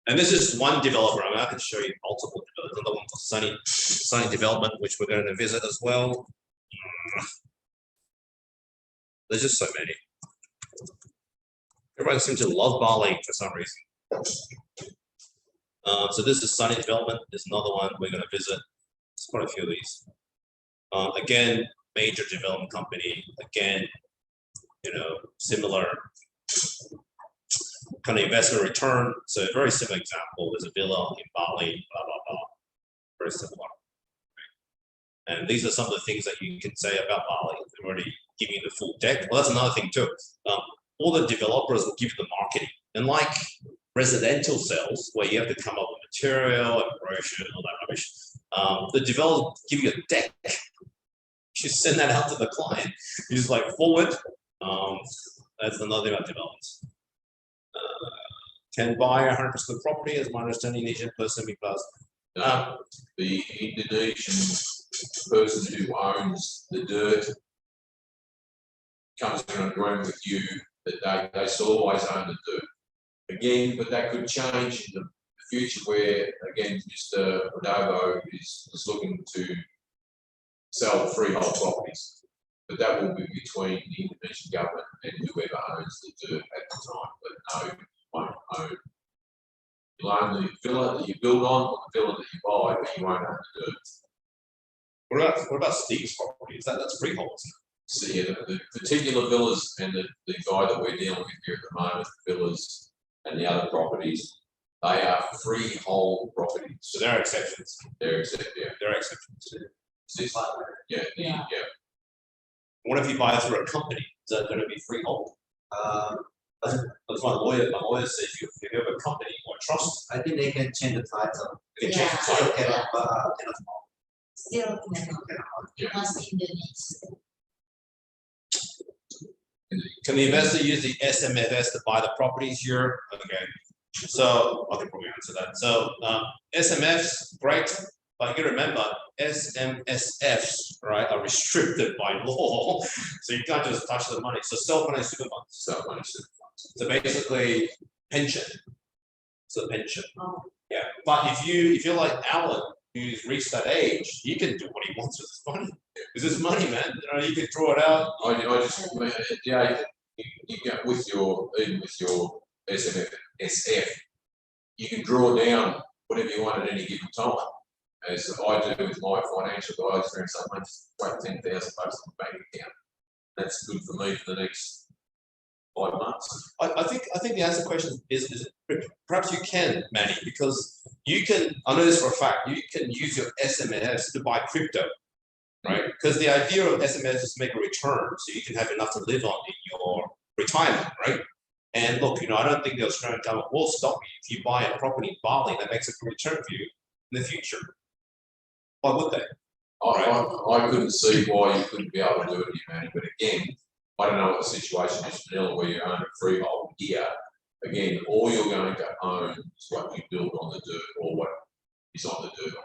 And this is one developer. I mean, I can show you multiple developers. Another one called Sunny Development, which we're going to visit as well. There's just so many. Everyone seems to love Bali for some reason. So this is Sunny Development. There's another one we're going to visit. There's quite a few of these. Again, major development company. Again, similar kind of investment return. So a very simple example. There's a villa in Bali, blah, blah, blah. Very similar. And these are some of the things that you can say about Bali. They're already giving you the full deck. Well, that's another thing too. All the developers will give you the marketing. And like residential sales, where you have to come up with material and brochure and all that rubbish, the developers give you a deck. You send that out to the client. You just like forward. That's another thing about developments. Can buy 100% property, as my understanding, Asian person because The Indonesian person who owns the dirt comes to an agreement with you that they still always own the dirt. Again, but that could change in the future where, again, Mr. Rodavo is looking to sell freehold properties. But that will be between the Indonesian government and whoever owns the dirt at the time. But no, you won't own. You'll own the villa that you build on or the villa that you buy, but you won't own the dirt. What about Steve's property? That's freehold. So yeah, the particular villas and the guy that we're dealing with here at the moment, the villas and the other properties, they are freehold properties. So there are exceptions. They're exceptions. There are exceptions. Yeah. What if you buy through a company? Is that going to be freehold? That's my lawyer. My lawyer says if you have a company or trust, I think they can change the title. you can change the So title. cannot, Still Yeah. must Indonesia. Can the investor use the SMFS to buy the properties here? Okay, so I can probably answer that. So SMFs, great, but you remember SMSFs, right, are restricted by law, so you can't just touch the money. So self-managed super funds. Self-managed super funds. So basically pension. So pension. Oh. Yeah, but if you're like Alan, who's reached that age, he can do what he wants with his money. It's his money, man. You can draw it out. I just, yeah, you get with your SMF, you can draw down whatever you want at any given time. As I do with my financial guys, for example, like $10,000 in the bank account. That's good for me for the next 5 months. I think the answer to the question is perhaps you can, Manny, because you can, I know this for a fact, you can use your SMFs to buy crypto. right? Because the idea of SMS is to make a return so you can have enough to live on in your retirement, right? And look, I don't think the Australian government will stop you if you buy a property in Bali that makes a good return for you in the future. Why would they? I couldn't see why you couldn't be able to do it here, Manny, but again, I don't know what the situation is in Manila where you own a freehold here. Again, all you're going to own is what you build on the dirt or what is on the dirt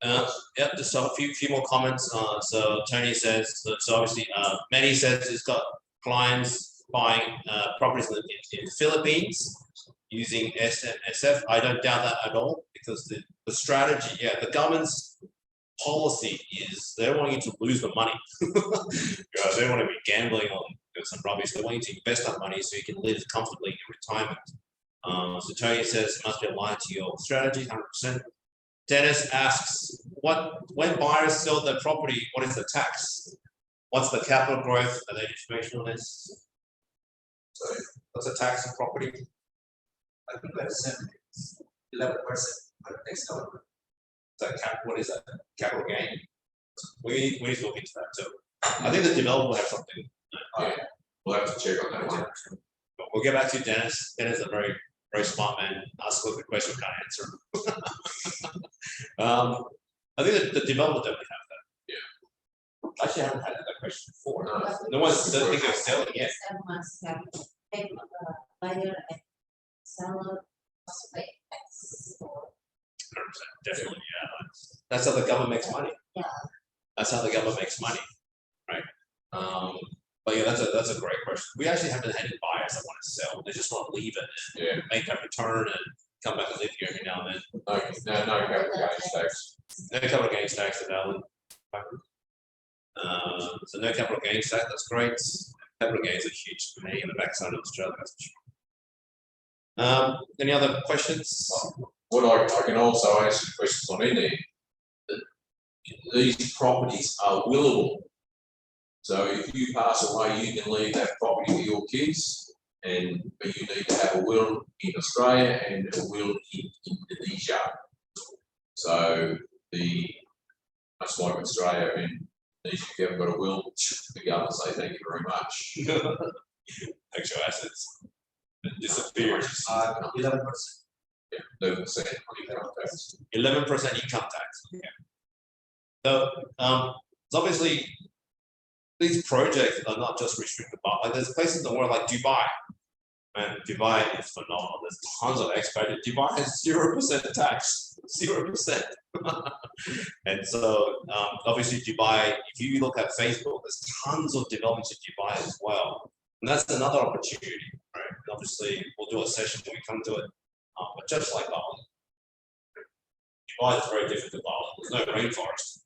already. Yep, just a few more comments. So Tony says, so obviously, Manny says he's got clients buying properties in the Philippines using SF. I don't doubt that at all because the strategy, the government's policy is they don't want you to lose the money. They don't want to be gambling on some rubbish. They want you to invest that money so you can live comfortably in your retirement. So Tony says it must be aligned to your strategy, 100%. Dennis asks, when buyers sell their property, what is the tax? What's the capital growth? Are there information on this? So what's the tax on property? I think that's 11% for the next one. What is that? Capital gain? We need to look into that too. I think the developer will have something. Yeah, we'll have to check on that one. But we'll get back to Dennis. Dennis is a very, very smart man. Ask a good question, can't answer. I think that the developer definitely have that. Yeah. Actually, I haven't had that question before. No. No one's thinking of selling yet. Some must have take buyer and seller must pay tax. 100%, definitely, yeah. That's how the government makes money. Yeah. That's how the government makes money, right? But yeah, that's a great question. We actually haven't had any buyers that want to sell. They just want to leave it and make that return and come back and live here every now and then. No capital gains tax. No capital gains tax in Alan. So no capital gains tax, that's great. Capital gains are huge for me in the backside of Australia, that's for sure. Any other questions? What I can also answer questions on in there. That these properties are willable. So if you pass away, you can leave that property to your kids, but you need to have a will in Australia and a will in Indonesia. So much like Australia and Indonesia, if you haven't got a will, the government say thank you very much. Actual assets disappears. 11%. Yeah, 11% income tax. 11% income tax. Okay. So obviously these projects are not just restricted, but like there's places in the world like Dubai. And Dubai is phenomenal. There's tons of expats. Dubai has 0% tax, 0%. And so obviously Dubai, if you look at Facebook, there's tons of developments in Dubai as well. And that's another opportunity, right? And obviously we'll do a session when we come to it. But just like Bali, Dubai is very different to Bali. There's no rainforest.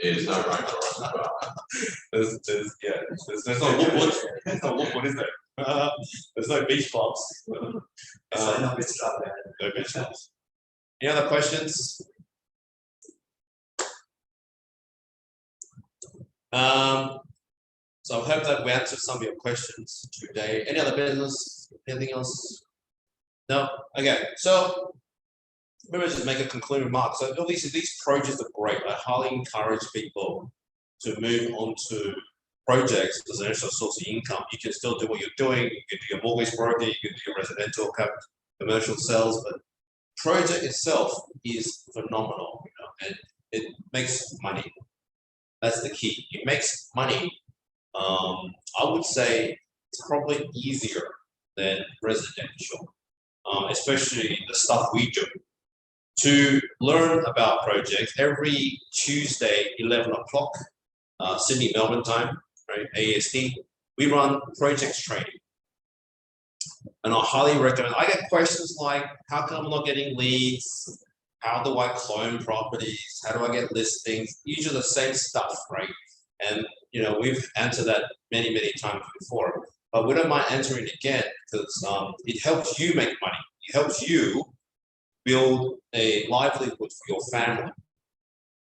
There's no rainforest. There's no woodwood. There's no woodwood, is there? There's no beach clubs. No beach club there. No beach clubs. Any other questions? So I hope that we answered some of your questions today. Any other business? Anything else? No? Okay, so maybe I'll just make a concluding remark. So obviously these projects are great. I highly encourage people to move on to projects as an extra source of income. You can still do what you're doing. You can do your mortgage broker, you can do your residential commercial sales, but project itself is phenomenal, and it makes money. That's the key. It makes money. I would say it's probably easier than residential, especially the stuff we do. To learn about projects, every Tuesday, 11 o'clock, Sydney, Melbourne time, right, ASD, we run projects training. And I highly recommend, I get questions like, how come I'm not getting leads? How do I clone properties? How do I get listings? Usually the same stuff, right? And we've answered that many, many times before, but we don't mind answering it again because it helps you make money. It helps you build a livelihood for your family.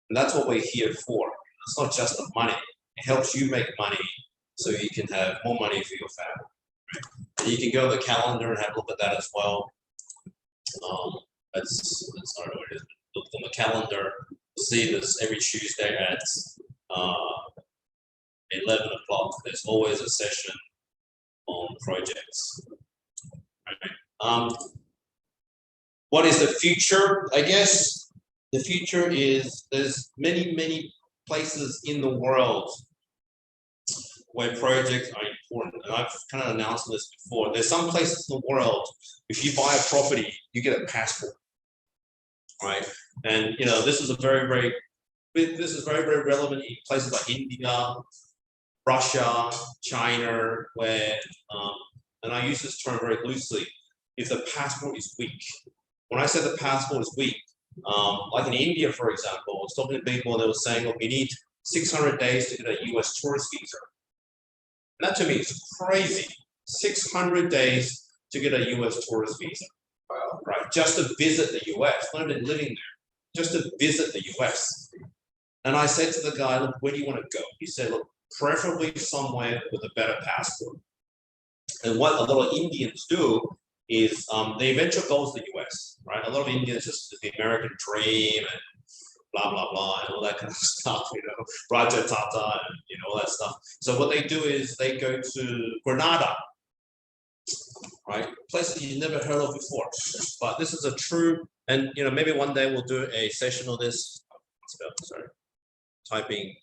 And that's what we're here for. It's not just the money. It helps you make money so you can have more money for your family. And you can go to the calendar and have a look at that as well. That's not what it is. Look on the calendar, see this every Tuesday at 11 o'clock. There's always a session on projects. Right. What is the future? I guess the future is there's many places in the world where projects are important. And I've kind of announced this before. There's some places in the world, if you buy a property, you get a passport, right? And this is very relevant in places like India, Russia, China, where, and I use this term very loosely, if the passport is weak. When I say the passport is weak, like in India, for example, I was talking to people, they were saying, we need 600 days to get a US tourist visa. And that to me is crazy. 600 days to get a US tourist visa, right? Just to visit the US, not even living there, just to visit the US. And I said to the guy, look, where do you want to go? He said, look, preferably somewhere with a better passport. And what a lot of Indians do is their eventual goal is the US, right? A lot of Indians just the American dream and blah, blah, blah, and all that kind of stuff, Raja Tata and, all that stuff. So what they do is they go to Grenada, right? Places you've never heard of before. But this is a true, and, maybe one day we'll do a session on this. Sorry, typing.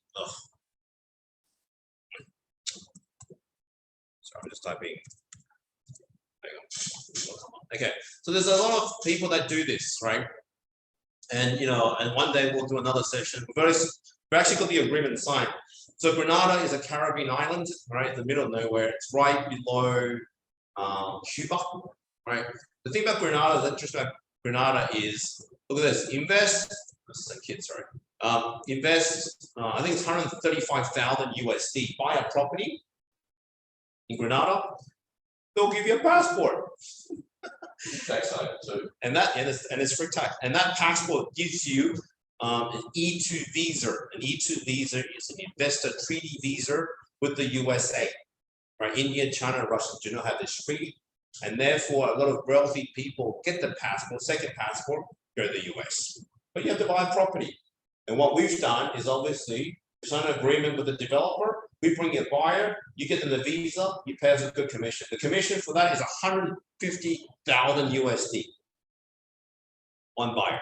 Sorry, I'm just typing. Hang on. Okay, so there's a lot of people that do this, right? And and one day we'll do another session. We've actually got the agreement signed. So Grenada is a Caribbean island, right, in the middle of nowhere. It's right below Cuba, right? The thing about Grenada, the interest about Grenada is, look at this, invest, this is a kid, sorry. Invest, I think it's 135,000 USD, buy a property in Grenada, they'll give you a passport. Tax item too. And it's free tax. And that passport gives you an E2 visa. An E2 visa is an investor treaty visa with the USA. Right? India, China, and Russia do not have this treaty. And therefore, a lot of wealthy people get the passport, second passport, go to the US. But you have to buy a property. And what we've done is obviously sign an agreement with the developer. We bring a buyer, you get them the visa, you pay us a good commission. The commission for that is 150,000 USD. One buyer.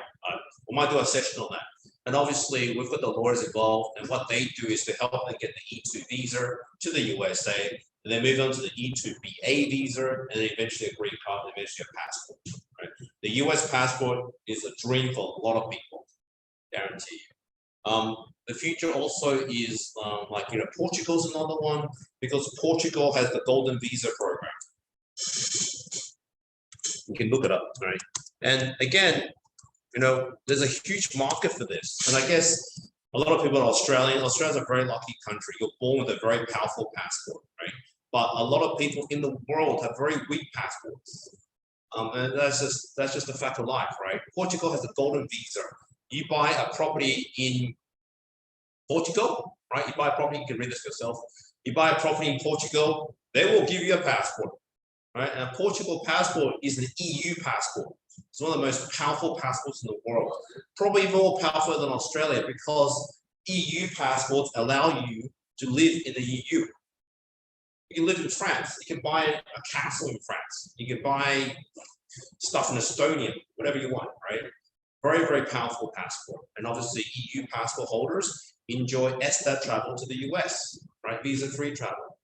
We might do a session on that. And obviously, we've got the lawyers involved, and what they do is to help them get the E2 visa to the USA, and then move on to the E2BA visa, and then eventually a green card, and eventually a passport. Right? The US passport is a dream for a lot of people, guarantee you. The future also is Portugal's another one, because Portugal has the golden visa program. You can look it up, right? And again, there's a huge market for this. And I guess a lot of people are Australian. Australia's a very lucky country. You're born with a very powerful passport, right? But a lot of people in the world have very weak passports. And that's just a fact of life, right? Portugal has the golden visa. You buy a property in Portugal, right? You buy a property, you can read this yourself. You buy a property in Portugal, they will give you a passport, right? And a Portugal passport is an EU passport. It's one of the most powerful passports in the world. Probably more powerful than Australia, because EU passports allow you to live in the EU. You can live in France. You can buy a castle in France. You can buy stuff in Estonia, whatever you want, right? Very, very powerful passport. And obviously EU passport holders enjoy ESTA travel to the US, right? Visa-free travel.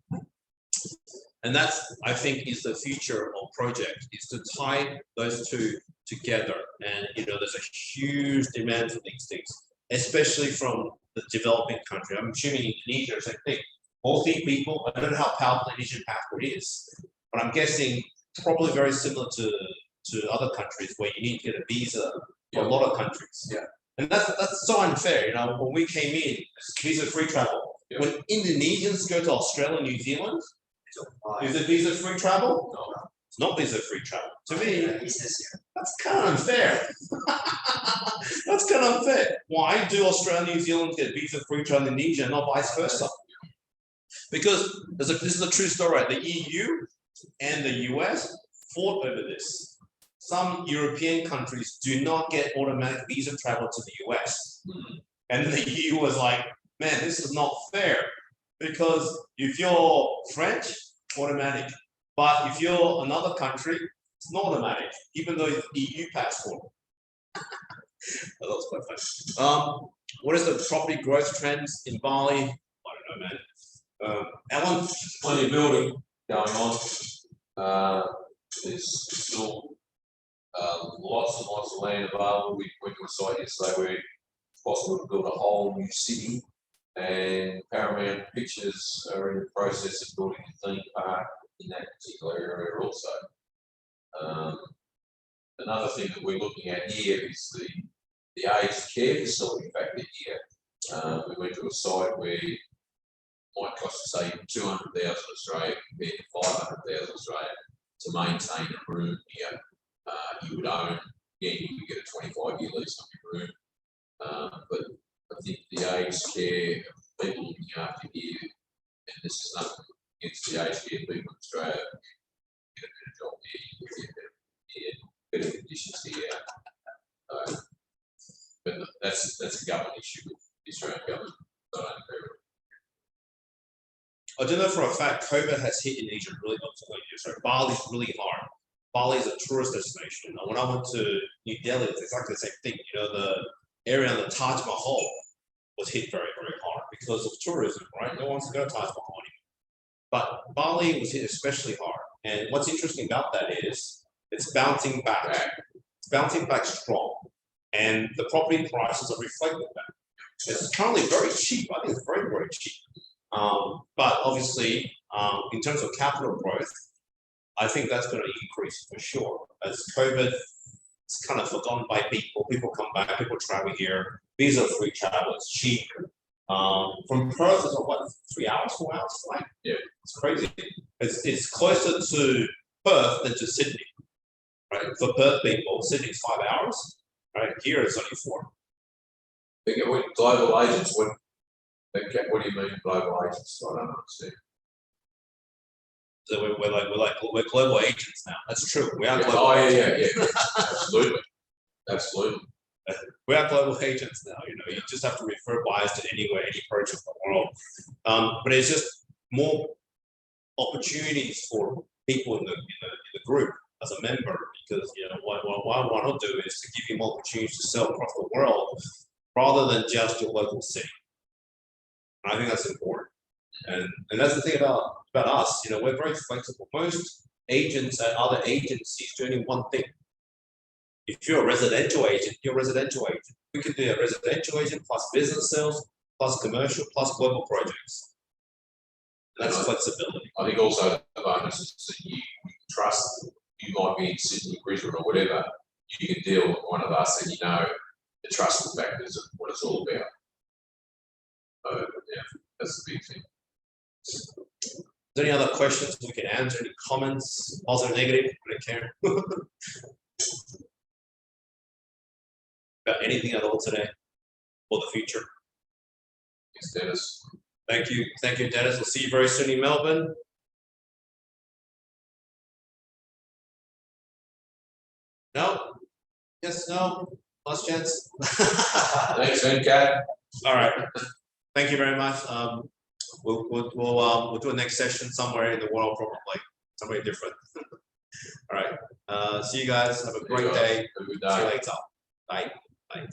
And that's, I think, is the future of project, is to tie those two together. And, there's a huge demand for these things, especially from the developing country. I'm assuming Indonesia is the same thing. Healthy people, I don't know how powerful the Indonesian passport is, but I'm guessing probably very similar to other countries where you need to get a visa for a lot of countries. Yeah. And that's so unfair. When we came in, visa-free travel. Yeah. When Indonesians go to Australia, New Zealand, is it visa-free travel? No. It's not visa-free travel. To me, that's kind of unfair. That's kind of unfair. Why do Australia and New Zealand get visa-free travel in Indonesia and not vice versa? Because this is a true story, right? The EU and the US fought over this. some European countries do not get automatic visa travel to the US. And the EU was like, man, this is not fair. Because if you're French, automatic. But if you're another country, it's not automatic, even though it's EU passport. That was quite funny. What is the property growth trends in Bali? I don't know, man. Alan? Plenty of building going on. There's still lots and lots of land available. We went to a site yesterday where it's possible to build a whole new city, and Paramount Pictures are in the process of building a theme park in that particular area also. Another thing that we're looking at here is the aged care facility factor here. We went to a site where it might cost us, say, 200,000 Australia compared to 500,000 Australia to maintain a room here. You would own, again, you would get a 25-year lease on your room. But I think the aged care people looking after here, and this is nothing against the aged care people in Australia, get a better job here, you get better conditions here. But that's a government issue with the Australian government. So I don't agree with it. I do know for a fact COVID has hit Indonesia really Bali's really hard. Bali is a tourist destination. When I went to New Delhi, it's exactly the same thing. You know, the area on the Taj Mahal was hit very, very hard because of tourism, right? No one wants to go to Taj Mahal anymore. But Bali was hit especially hard. And what's interesting about that is it's bouncing back. It's bouncing back strong. And the property prices are reflecting that. It's currently very cheap. I think it's very, very cheap. But obviously, in terms of capital growth, I think that's going to increase for sure. As COVID is kind of forgotten by people, people come back, people travel here. These are free travel, it's cheap. From Perth, it's what, 3 hours, 4 hours flight? Yeah, it's crazy. It's closer to Perth than to Sydney, right? For Perth people, Sydney's 5 hours, right? Here it's only 4. I think with global agents, what do you mean global agents? I don't understand. So we're global agents now. That's true. We are Yeah, global. oh agents. yeah, absolutely, absolutely. We are global agents now. You know, you just have to refer buyers to anywhere, any purchase of the world. But it's just more opportunities for people in the group as a member, because you know what I want to do is to give you more opportunities to sell across the world rather than just your local city. And I think that's important. And that's the thing about us, you know, we're very flexible. Most agents at other agencies do only one thing. If you're a residential agent, you're a residential agent. We could do a residential agent plus business sales, plus commercial, plus global projects. And that's flexibility. I think also the bonus is that you trust, you might be in Sydney, Brisbane or whatever, you can deal with one of us and you know the trust factors of what it's all about. So yeah, that's the big thing. Is there any other questions we can answer? Any comments, positive, negative? I don't care. About anything at all today or the future? Yes, Dennis. Thank you, Dennis. We'll see you very soon in Melbourne. No? Yes, no? Last chance? Thanks, NCAT. All right. Thank you very much. We'll do a next session somewhere in the world, probably somewhere different. All right. See you guys. Have a great day. Have a good See you day. later. Bye. Bye.